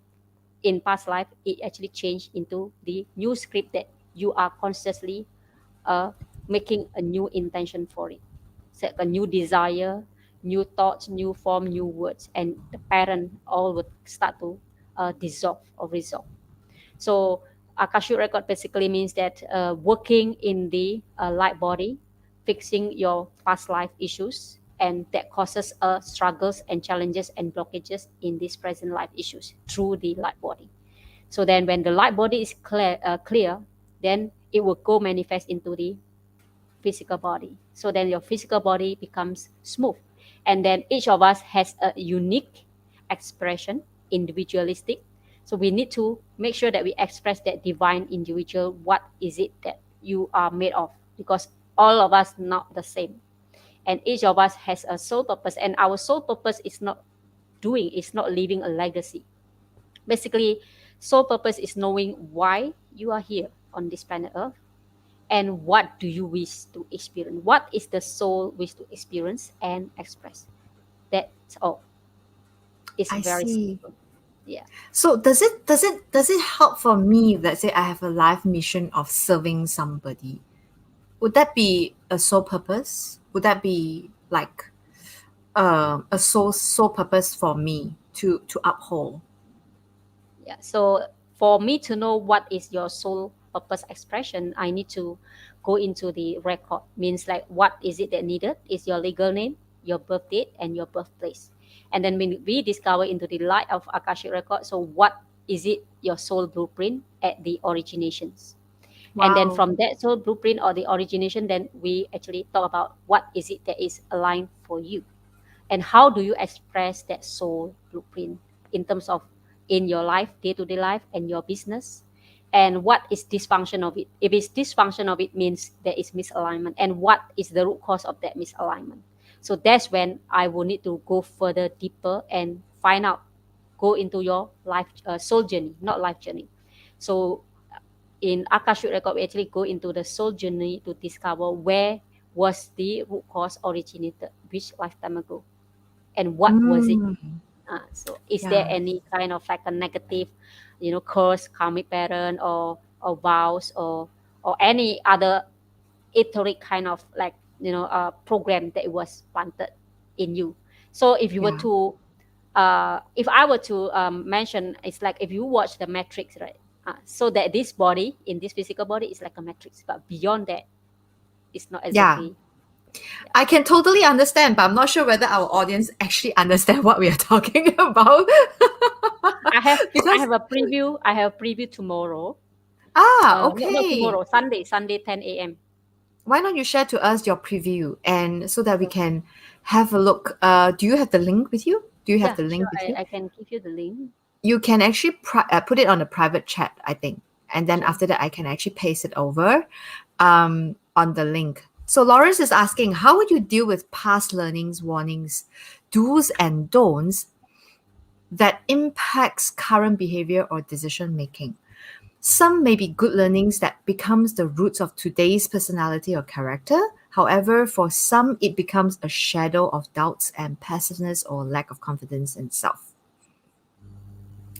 in past life, it actually changed into the new script that you are consciously uh, making a new intention for it. Set a new desire, new thoughts, new form, new words, and the pattern all would start to dissolve or resolve. So Akashic record basically means that working in the light body, fixing your past life issues, and that causes struggles and challenges and blockages in this present life issues through the light body. So then when the light body is clear, then it will go manifest into the physical body. So then your physical body becomes smooth. And then each of us has a unique expression, individualistic. So we need to make sure that we express that divine individual. What is it that you are made of? Because all of us not the same. And each of us has a soul purpose. And our soul purpose is not leaving a legacy. Basically, soul purpose is knowing why you are here on this planet Earth, and what do you wish to experience. What is the soul wish to experience and express? That's all. It's I very see. simple. Yeah. So does it help for me if let's say I have a life mission of serving somebody? Would that be a sole purpose? Would that be like a sole purpose for me to uphold? Yeah. So for me to know what is your soul purpose expression, I need to go into the record. Means like what is it that needed? Is your legal name, your birth date, and your birthplace. And then when we discover into the light of Akashic record, so what is it your soul blueprint at the originations? And then Wow. from that soul blueprint or the origination, then we actually talk about what is it that is aligned for you, and how do you express that soul blueprint in terms of in your life, day-to-day life, and your business, and what is dysfunction of it. If it's dysfunction of it, means there is misalignment, and what is the root cause of that misalignment. So that's when I will need to go further deeper and find out, go into your life soul journey, not life journey. So in Akashic record, we actually go into the soul journey to discover where was the root cause originated, which lifetime ago, and what was it. Mm, So is there yeah. any kind of like a negative, curse, karmic pattern, or vows, or any other etheric kind of like program that was planted in you. So if you were Yeah. to if I were to mention, it's like if you watch the matrix, right? So that this body, in this physical body, is like a matrix, but beyond that It's not Yeah, exactly. I can totally understand, but I'm not sure whether our audience actually understand what we are talking about. I have I Because have a preview. I have a preview tomorrow. Not okay. tomorrow. Sunday 10 a.m. Why don't you share to us your preview and so that we can have a look. Do you have the link with you? Do you have Yeah, the sure. link with you? I can give you the link. You can actually put it on a private chat, I think. And then Sure. after that, I can actually paste it over on the link. So Lawrence is asking, how would you deal with past learnings, warnings, do's and don'ts that impacts current behavior or decision making? Some may be good learnings that becomes the roots of today's personality or character. However, for some, it becomes a shadow of doubts and passiveness or lack of confidence in self.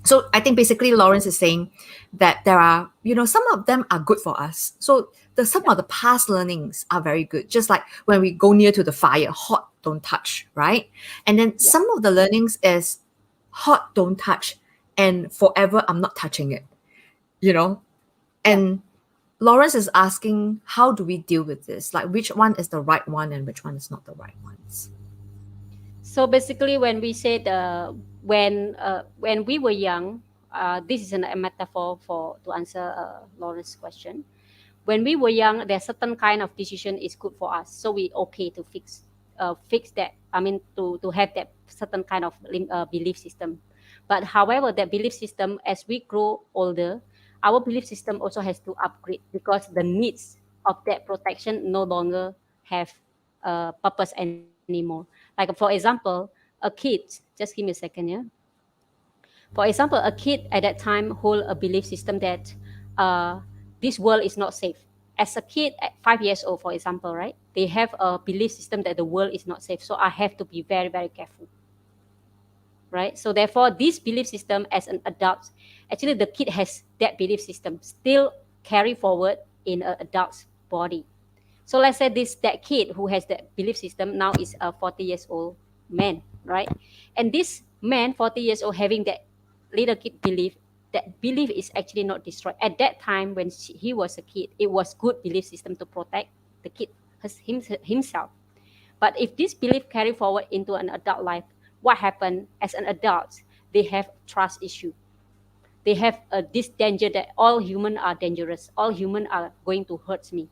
So I think basically Lawrence is saying that there are, some of them are good for us. So some Yeah. of the past learnings are very good. Just like when we go near to the fire, hot, don't touch, right? And then Yeah. some of the learnings is hot, don't touch, and forever I'm not touching it, you know? Yeah. And Lawrence is asking, how do we deal with this? Like, which one is the right one and which one is not the right ones? So basically, when we said when we were young, this is a metaphor for to answer Lauren's question. When we were young, there's certain kind of decision is good for us, so we okay to fix that. I mean, to have that certain kind of belief system. But however, that belief system, as we grow older, our belief system also has to upgrade because the needs of that protection no longer have purpose anymore. Like for example, a kid. Just give me a second, yeah. For example, a kid at that time hold a belief system that uh, this world is not safe. As a kid at 5 years old, for example, right, they have a belief system that the world is not safe. So I have to be very, very careful, right? So therefore, this belief system as an adult, actually the kid has that belief system still carry forward in an adult's body. So let's say that kid who has that belief system now is a 40 years old man, right? And this man, 40 years old, having that little kid belief, that belief is actually not destroyed. At that time when he was a kid, it was good belief system to protect the kid himself. But if this belief carry forward into an adult life, what happened as an adult? They have trust issue. They have this danger that all human are dangerous. All human are going to hurt me.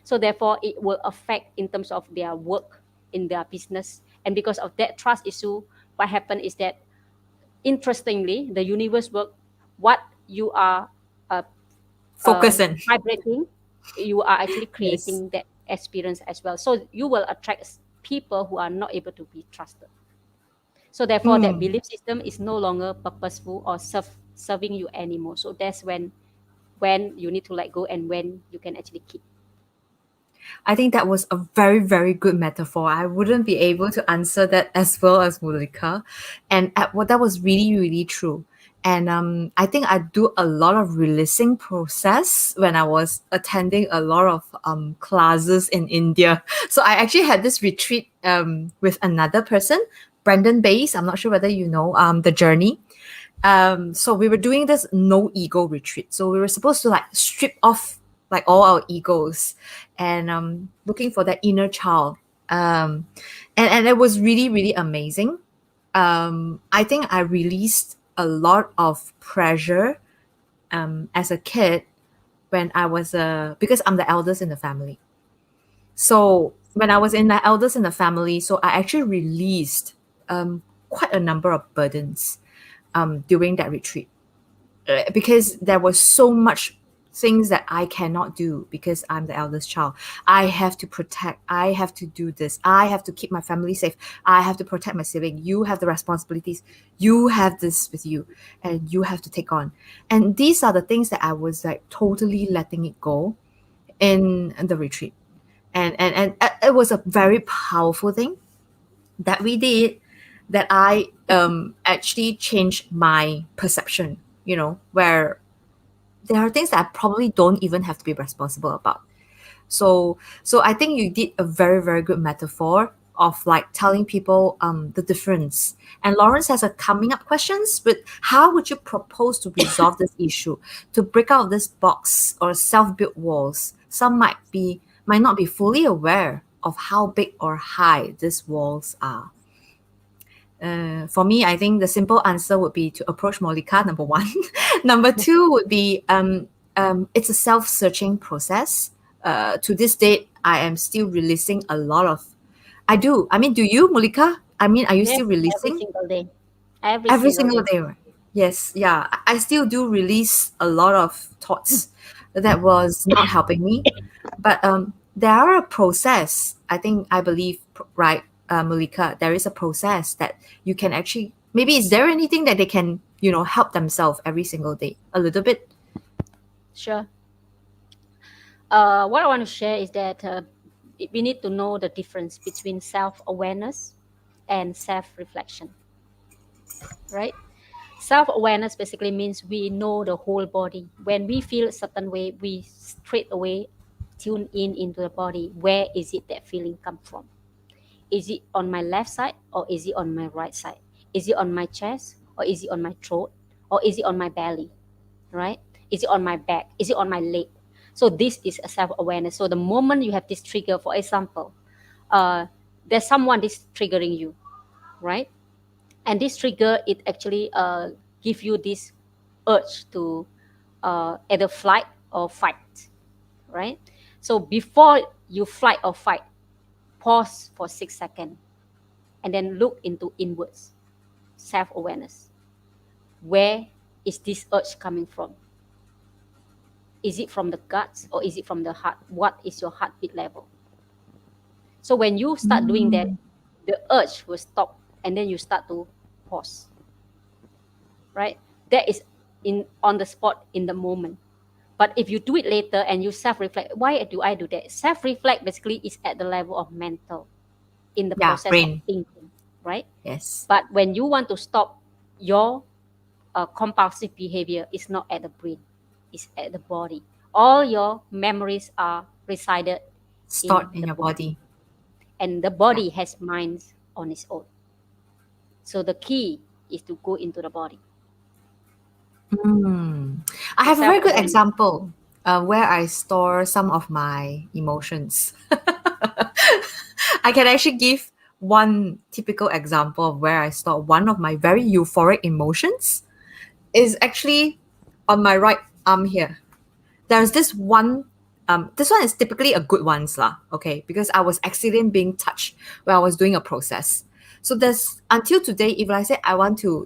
So therefore, it will affect in terms of their work in their business. And because of that trust issue, what happened is that interestingly, the universe work what you are uh, Focus in. vibrating, you are actually Yes. creating that experience as well. So you will attract people who are not able to be trusted. So therefore, that Hmm. belief system is no longer purposeful or serving you anymore. So that's when you need to let go and when you can actually keep. I think that was a very, very good metaphor. I wouldn't be able to answer that as well as Mulikah. And well, that was really, really true. And I think I do a lot of releasing process when I was attending a lot of classes in India. So I actually had this retreat with another person, Brendan Bays. I'm not sure whether you know the journey. So we were doing this no ego retreat. So we were supposed to like strip off like all our egos and looking for that inner child. Um, and it was really, really amazing. I think I released a lot of pressure as a kid when I was because I'm the eldest in the family. So when I was in the eldest in the family, so I actually released quite a number of burdens during that retreat because there was so much things that I cannot do because I'm the eldest child. I have to protect. I have to do this. I have to keep my family safe. I have to protect my sibling. You have the responsibilities. You have this with you, and you have to take on. And these are the things that I was like totally letting it go in the retreat. And it was a very powerful thing that we did that I actually changed my perception, where there are things that I probably don't even have to be responsible about. So I think you did a very, very good metaphor of like telling people the difference. And Lawrence has a coming up questions, but how would you propose to resolve this issue, to break out of this box or self-built walls? Some might not be fully aware of how big or high these walls are. For me, I think the simple answer would be to approach Mulikah, number one. Number two would be it's a self-searching process. To this date, I am still releasing a lot of. I do. I mean, do you, Mulikah? I mean, are you Yes, still every releasing? single day. Every Every single single day. day, right? Yes, yeah. I still do release a lot of thoughts that was not helping me. But there are a process, I believe, right, Malika, there is a process that you can actually, maybe is there anything that they can, help themselves every single day? A little bit? Sure. What I want to share is that we need to know the difference between self-awareness and self-reflection, right? Self-awareness basically means we know the whole body. When we feel a certain way, we straight away tune in into the body. Where is it that feeling come from? Is it on my left side or is it on my right side? Is it on my chest or is it on my throat or is it on my belly? Right? Is it on my back? Is it on my leg? So this is a self-awareness. So the moment you have this trigger, for example, uh, there's someone is triggering you, right? And this trigger, it actually give you this urge to either flight or fight, right? So before you flight or fight, pause for 6 seconds and then look into inwards, self-awareness. Where is this urge coming from? Is it from the guts or is it from the heart? What is your heartbeat level? So when you start doing that, Mm. the urge will stop and then you start to pause, right? That is in on the spot in the moment. But if you do it later and you self-reflect, why do I do that? Self-reflect basically is at the level of mental, in the Yeah, process of brain. thinking, right? Yes. But when you want to stop your compulsive behavior, it's not at the brain, it's at the body. All your memories are resided Stored in in the your body, body. and the Yeah. body has minds on its own. So the key is to go into the body. Mm. I So have a self very good awareness. example where I store some of my emotions. I can actually give one typical example of where I store one of my very euphoric emotions is actually on my right arm here. There's this one. This one is typically a good ones lah. Okay, because I was accidentally being touched when I was doing a process. So there's until today, if I say I want to,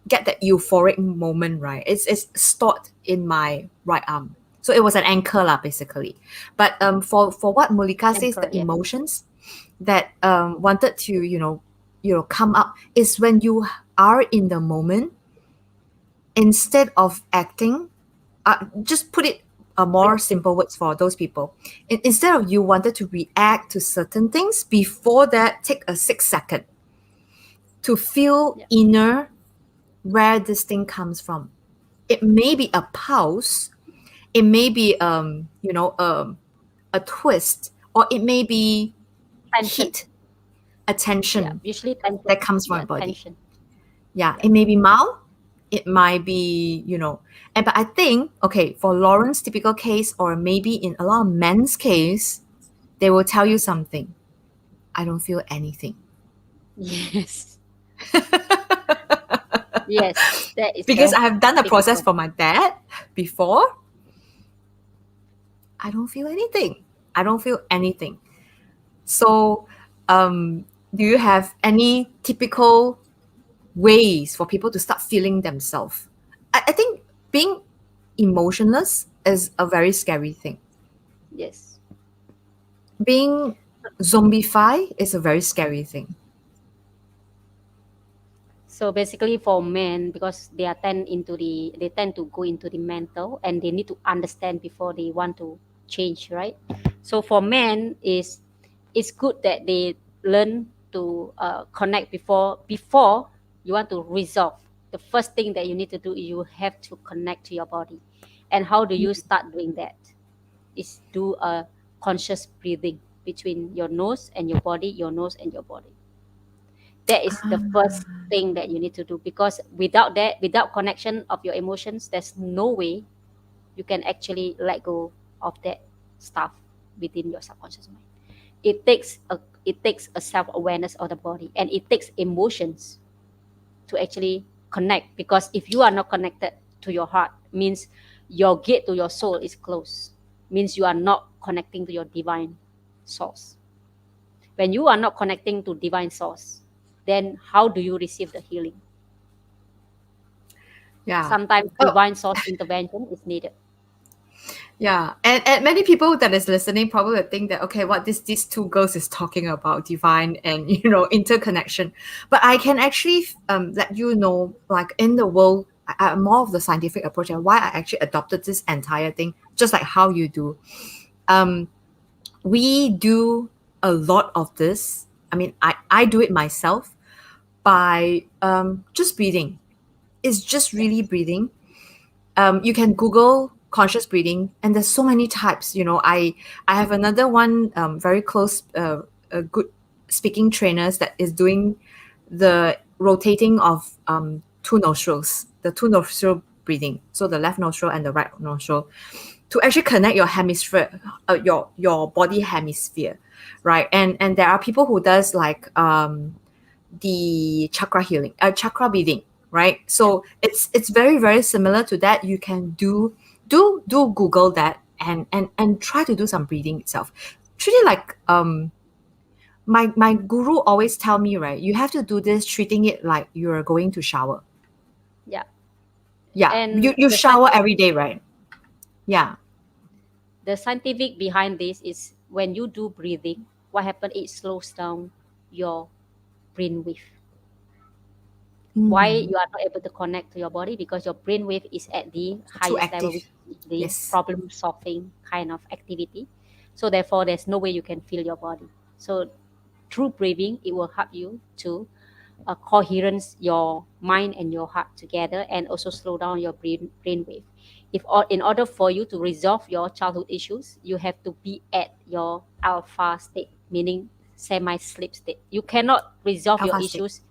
get that euphoric moment, right? It's stored in my right arm. So it was an anchor lah, basically. But for what Mulika says, Anchor, the yeah. emotions that wanted to, come up is when you are in the moment instead of acting, just put it a more simple words for those people. Instead of you wanted to react to certain things, before that, take a 6 second to feel Yeah. inner where this thing comes from. It may be a pulse, it may be a twist, or it may be Tension. heat, Yeah. attention Usually tension. that comes from Yeah, your body. tension. Yeah, Yeah. it may be mild, it might be, and but I think, okay, for Lauren's typical case, or maybe in a lot of men's case, they will tell you something. I don't feel anything. Yes. Yes. That is Because the I have done the process typical. for my dad before. I don't feel anything. I don't feel anything. So, do you have any typical ways for people to start feeling themselves? I think being emotionless is a very scary thing. Yes. Being zombified is a very scary thing. So basically for men, because they tend to go into the mental and they need to understand before they want to change, right? So for men is it's good that they learn to connect before you want to resolve. The first thing that you need to do, you have to connect to your body. And how do you start doing that? Is do a conscious breathing between your nose and your body, your nose and your body. That is the first thing that you need to do, because without that, without connection of your emotions, there's no way you can actually let go of that stuff. within your subconscious mind. It takes a self-awareness of the body, and it takes emotions to actually connect, because if you are not connected to your heart, means your gate to your soul is closed, means you are not connecting to your divine source. When you are not connecting to divine source, then how do you receive the healing? Yeah. Sometimes Oh, divine source intervention is needed. yeah. And many people that is listening probably think that, okay, what these two girls is talking about, divine and, interconnection. But I can actually let you know, like in the world, more of the scientific approach and why I actually adopted this entire thing, just like how you do. Um, we do a lot of this. I mean, I do it myself by just breathing. It's just really breathing. You can Google conscious breathing, and there's so many types. I have another one, very close, a good speaking trainers that is doing the rotating of two nostrils, the two nostril breathing, so the left nostril and the right nostril, to actually connect your hemisphere, your body hemisphere, right? And there are people who does like the chakra healing, chakra breathing, right? Yeah, So it's very very similar to that. You can do Google that and try to do some breathing itself. Treat it like my guru always tell me, right? You have to do this treating it like you're going to shower. yeah. Yeah, you And you shower every day, right? Yeah. the scientific behind this is when you do breathing, what happens? It slows down your brainwave. Why Mm, you are not able to connect to your body? Because your brainwave is at the too highest level, active. which is the Yes. problem solving kind of activity. So therefore, there's no way you can feel your body. So through breathing, it will help you to coherence your mind and your heart together, and also slow down your brainwave. In order for you to resolve your childhood issues, you have to be at your alpha state, meaning semi-sleep state. You cannot resolve your Alpha state. issues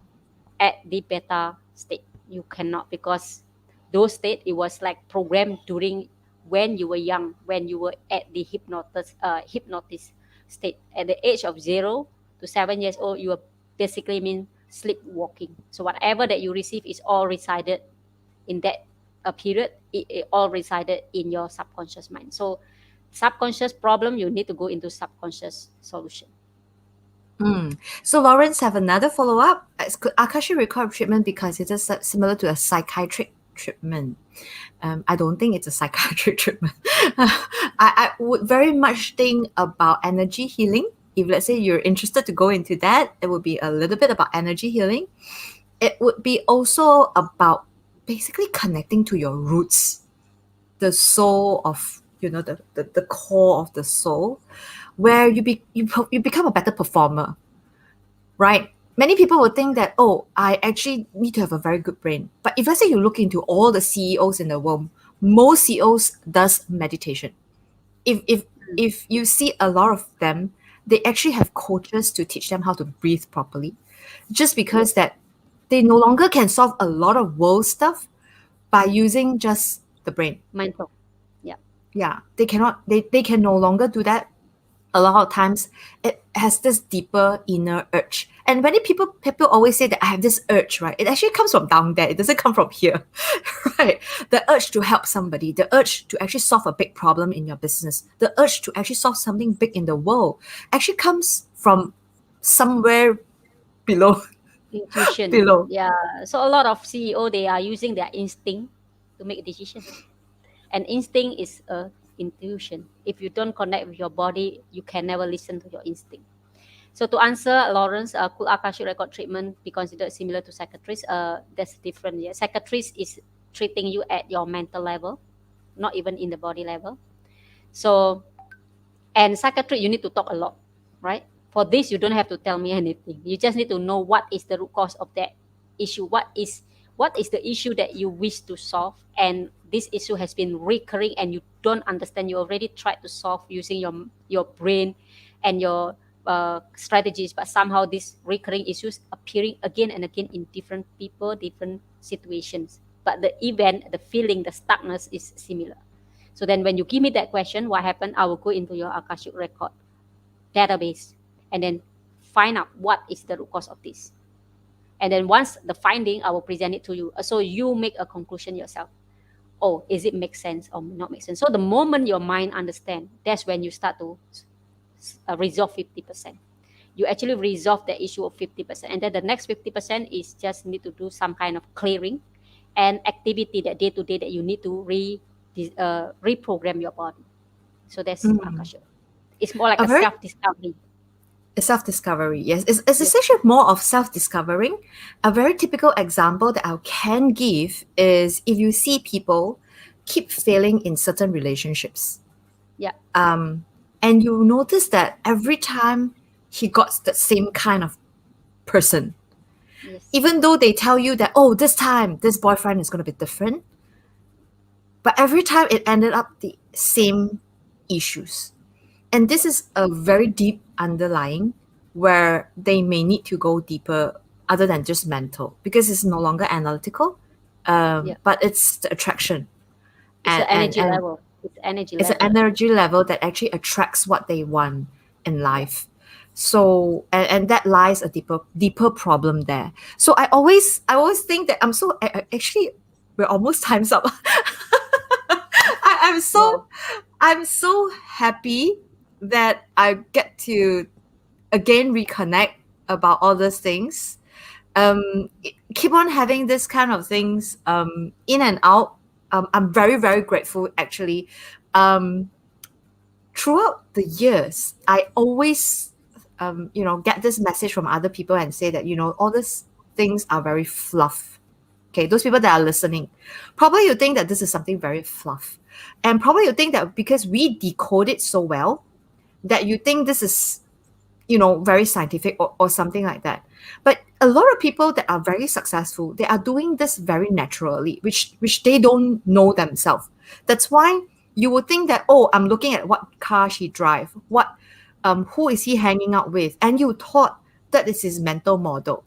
at the beta state. You cannot, because those state, it was like programmed during when you were young, when you were at the hypnosis state. At the age of 0 to 7 years old, you are basically mean sleepwalking. So whatever that you receive is all resided in that period. It all resided in your subconscious mind. So subconscious problem, you need to go into subconscious solution. Mm. So Lawrence have another follow up. Could Akashi require treatment because it is similar to a psychiatric treatment? I don't think it's a psychiatric treatment. I would very much think about energy healing. If let's say you're interested to go into that, it would be a little bit about energy healing. It would be also about basically connecting to your roots, the soul of the core of the soul, where you become a better performer, right? Many people would think that, oh, I actually need to have a very good brain. But if let's say you look into all the CEOs in the world, most CEOs does meditation. If you see a lot of them, they actually have coaches to teach them how to breathe properly. Just because Yes, that they no longer can solve a lot of world stuff by using just the brain. mental. Yeah. Yeah, they cannot they can no longer do that. A lot of times it has this deeper inner urge. And many people always say that I have this urge, right? It actually comes from down there. It doesn't come from here. Right? The urge to help somebody, the urge to actually solve a big problem in your business, the urge to actually solve something big in the world actually comes from somewhere below. Intuition. Below. Yeah. So a lot of CEO, they are using their instinct to make a decision. And instinct is a intuition. If you don't connect with your body, you can never listen to your instinct. So to answer Lawrence, could Akashic record treatment be considered similar to psychiatrist? That's different. Yeah, psychiatrist is treating you at your mental level, not even in the body level. So, and psychiatry, you need to talk a lot, right? For this, you don't have to tell me anything. You just need to know what is the root cause of that issue. What is the issue that you wish to solve, and this issue has been recurring, and you don't understand. You already tried to solve using your brain and your strategies, but somehow these recurring issues appearing again and again in different people, different situations. But the event, the feeling, the stuckness is similar. So then when you give me that question, what happened? I will go into your Akashic record database and then find out what is the root cause of this. And then once the finding, I will present it to you. So you make a conclusion yourself. Oh, is it make sense or not make sense? So the moment your mind understand, that's when you start to resolve 50%. You actually resolve the issue of 50%. And then the next 50% is just need to do some kind of clearing and activity that day to day that you need to reprogram your body. So that's Akasha. It's more like A a very self-discovery. self-discovery, yes. It's Yes. essentially more of self-discovering. A very typical example that I can give is if you see people keep failing in certain relationships, Yeah. and you notice that every time he got the same kind of person, Yes. even though they tell you that, oh, this time this boyfriend is going to be different, but every time it ended up the same issues. And this is a very deep underlying where they may need to go deeper other than just mental because it's no longer analytical, Yeah. but it's the attraction. It's And, the and, energy and level. It's energy it's an level. energy level that actually attracts what they want in Yeah. life. So and that lies a deeper problem there. So I always think that actually we're almost time's up. I'm so Wow. I'm so happy that I get to again reconnect about all those things. Keep on having this kind of things in and out. I'm very, very grateful actually. Um, Throughout the years, I always, get this message from other people and say that, all these things are very fluff. Okay, those people that are listening, probably you think that this is something very fluff. And probably you think that because we decode it so well, that you think this is very scientific or something like that. But a lot of people that are very successful, they are doing this very naturally, which they don't know themselves. That's why you would think that, oh, I'm looking at what car she drive, who is he hanging out with, and you thought that is his mental model.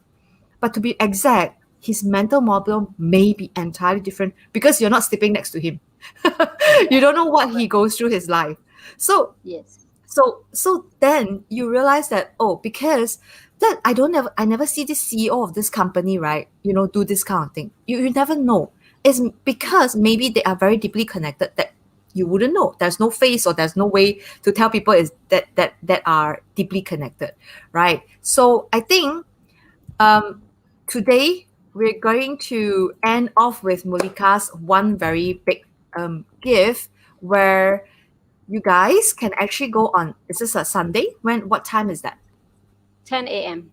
But to be exact, his mental model may be entirely different because you're not sleeping next to him. You don't know what he goes through his life. So Yes. so then you realize that, oh, because that I never see this CEO of this company, right, do this kind of thing. You never know. It's because maybe they are very deeply connected that you wouldn't know. There's no face or there's no way to tell people is that are deeply connected, right? So I think um today we're going to end off with Mulikah's one very big gift where you guys can actually go on. Is this a Sunday? What time is that? 10 a.m.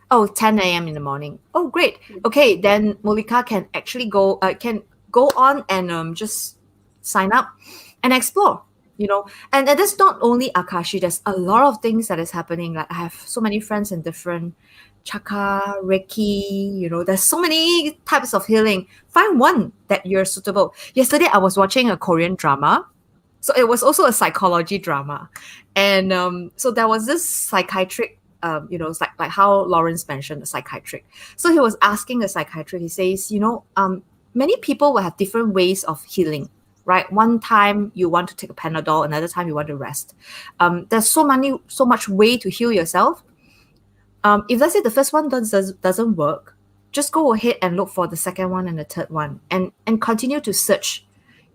Oh, 10 a.m. in the morning. Oh, great. Okay, then Molika can go on and just sign up and explore. And that's not only Akashi. There's a lot of things that is happening. Like I have so many friends in different chakra, Reiki. There's so many types of healing. Find one that you're suitable. Yesterday, I was watching a Korean drama. So it was also a psychology drama, and so there was this psychiatric. It's like how Lawrence mentioned, a psychiatric. So he was asking a psychiatrist. He says, many people will have different ways of healing, right? One time you want to take a Panadol, another time you want to rest. There's so much way to heal yourself. If let's say the first one doesn't work, just go ahead and look for the second one and the third one, and continue to search,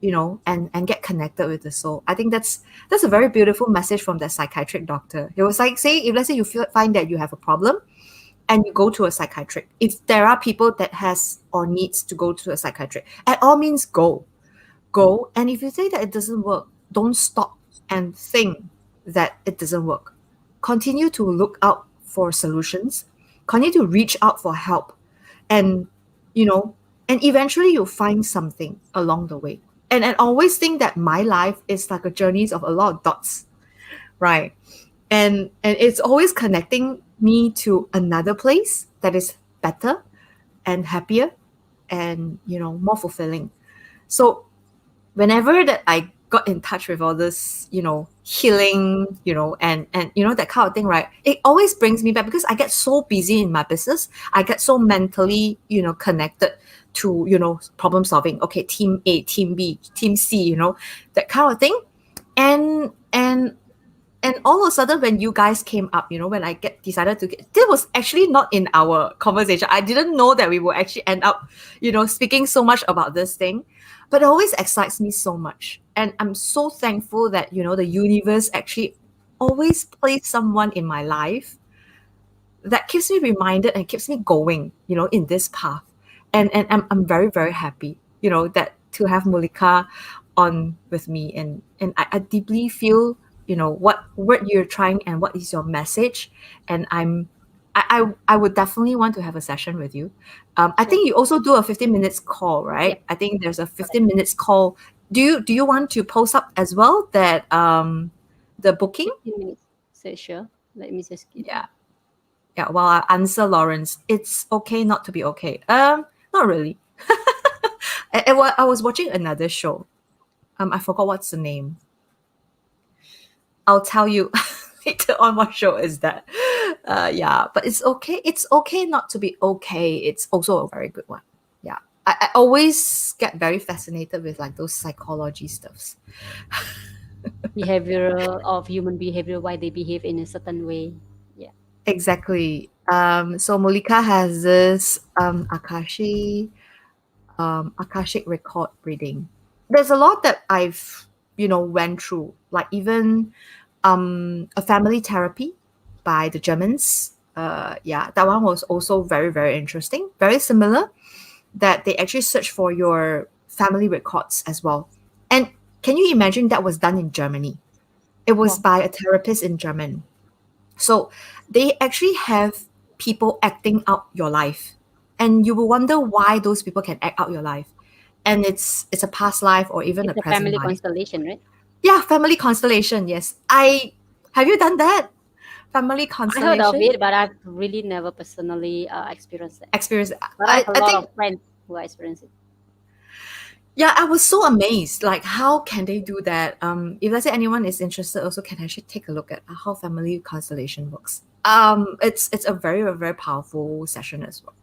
and get connected with the soul. I think that's a very beautiful message from that psychiatric doctor. It was like, say, if let's say you find that you have a problem, and you go to a psychiatric. If there are people that has or needs to go to a psychiatric, at all means go. And if you say that it doesn't work, don't stop and think that it doesn't work. Continue to look out for solutions. Continue to reach out for help, and you know, and eventually you'll find something along the way. And always think that my life is like a journey of a lot of dots, right? And it's always connecting me to another place that is better and happier and more fulfilling. So whenever that I got in touch with all this, healing, and that kind of thing, right? It always brings me back because I get so busy in my business. I get so mentally, connected to, problem solving. Okay, team A, team B, team C, that kind of thing. And and and all of a sudden, when you guys came up, when I get decided to get, this was actually not in our conversation. I didn't know that we will actually end up, speaking so much about this thing. But it always excites me so much. And I'm so thankful that, the universe actually always plays someone in my life that keeps me reminded and keeps me going, in this path. And I'm very, very happy, that to have Mulikah on with me. And I deeply feel, what you're trying and what is your message. And I would definitely want to have a session with you. I Sure. think you also do a 15 minutes call, Yep. right? I think there's a Correct. 15 minutes call. Do you want to post up as well that the booking? 15 minutes. So sure. Let me just get. Yeah. Yeah, while I answer Lawrence, it's okay not to be okay. Not really. I was watching another show. I forgot what's the name. I'll tell you later on what show is that. Yeah, but it's okay. It's okay not to be okay. It's also a very good one. Yeah, I always get very fascinated with like those psychology stuffs. Behavioral of human behavior, why they behave in a certain way. Yeah. Exactly. So Mulika has this Akashic record reading. There's a lot that I've, went through, like even a family therapy by the Germans. Yeah, that one was also very, very interesting. Very similar, that they actually search for your family records as well. And can you imagine that was done in Germany? It was Wow. by a therapist in German. So they actually have people acting out your life. And you will wonder why those people can act out your life. And it's a past life or even a It's a present family life. constellation, right? Yeah, family constellation, yes. I have you done that? Family I heard of constellation it, but I've really never personally experienced it. experience. But I have a I lot think of friends who experience it. Yeah, I was so amazed. Like, how can they do that? If let's say anyone is interested, also can actually take a look at how family constellation works. It's a very, very, very powerful session as well.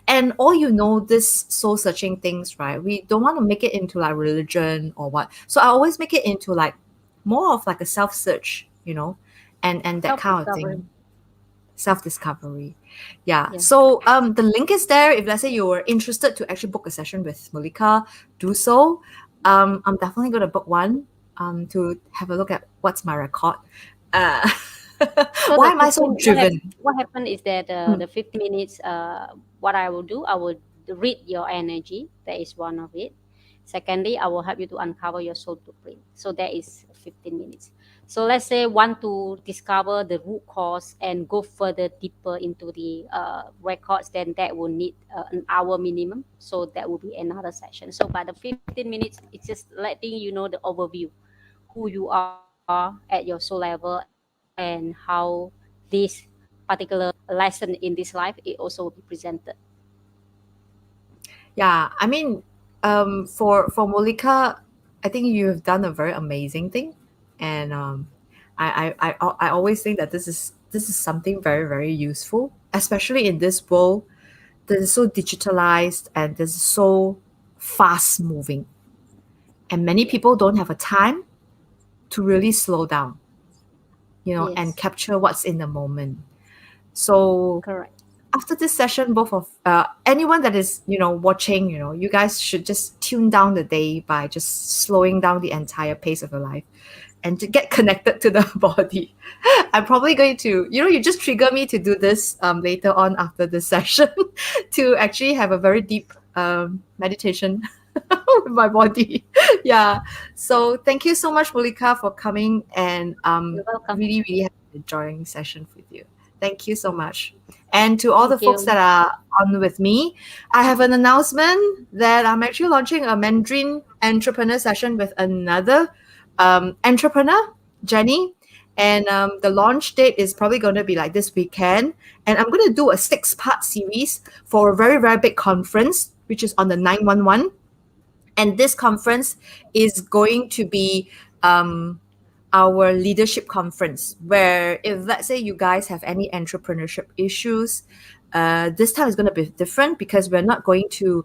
And all this soul searching things, right? We don't want to make it into like religion or what. So I always make it into like more of like a self search, and that Self kind of thing. discovery. Self-discovery. Yeah. Yeah. So the link is there. If let's say you're interested to actually book a session with Mulika, do so. I'm definitely gonna book one to have a look at what's my record. Uh, So why the am I so 15, driven? what happened is that Mm, the 15 minutes, what I will do, I will read your energy. That is one of it. Secondly, I will help you to uncover your soul blueprint. So that is 15 minutes. So let's say want to discover the root cause and go further deeper into the records, then that will need an hour minimum. So that will be another session. So by the 15 minutes, it's just letting you know the overview, who you are at your soul level and how this particular lesson in this life it also will be presented. yeah. I mean, for Mulika, I think you have done a very amazing thing, and I always think that this is something very, very useful, especially in this world that is so digitalized and that is so fast moving. And many Yeah. people don't have a time to really slow down, and Yes. capture what's in the moment. So Correct. after this session, both of anyone that is, watching, you guys should just tune down the day by just slowing down the entire pace of your life and to get connected to the body. I'm probably going to, you just trigger me to do this later on after this session to actually have a very deep meditation with my body. Yeah. So thank you so much, Mulika, for coming, and You're welcome. really, really have an enjoying session with you. Thank you so much. And to all the Thank folks you. that are on with me, I have an announcement that I'm actually launching a Mandarin entrepreneur session with another entrepreneur, Jenny. And the launch date is probably going to be like this weekend. And I'm going to do a 6-part series for a very, very big conference, which is on the 911. And this conference is going to be our leadership conference, where if let's say you guys have any entrepreneurship issues, this time is going to be different because we're not going to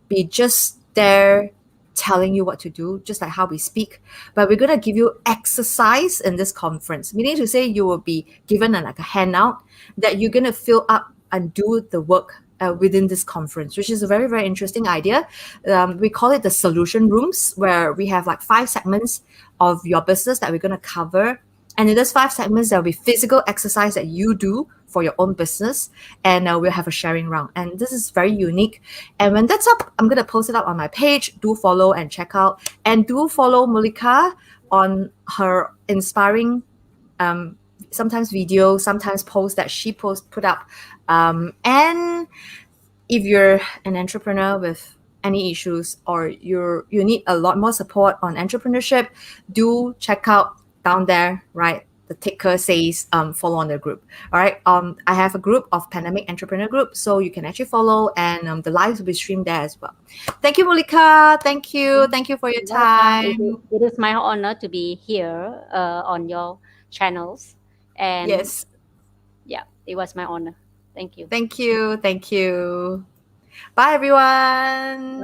be just there telling you what to do, just like how we speak, but we're going to give you exercise in this conference, meaning to say you will be given like a handout that you're going to fill up and do the work within this conference, which is a very, very interesting idea. We call it the solution rooms, where we have like 5 segments of your business that we're going to cover. And in those 5 segments, there'll be physical exercise that you do for your own business, and we'll have a sharing round. And this is very unique. And when that's up, I'm going to post it up on my page. Do follow and check out. And do follow Mulikah on her inspiring sometimes video, sometimes posts that she put up. And if you're an entrepreneur with any issues, or you need a lot more support on entrepreneurship, do check out down there, right? The ticker says follow on the group. All right. I have a group of Pandemic Entrepreneur Group, so you can actually follow, and the lives will be streamed there as well. Thank you, Mulikah. Thank you. Thank you for your Welcome. time. It is my honor to be here on your channels. And Yes. yeah, it was my honor. Thank you. Thank you. Thank you. Bye, everyone.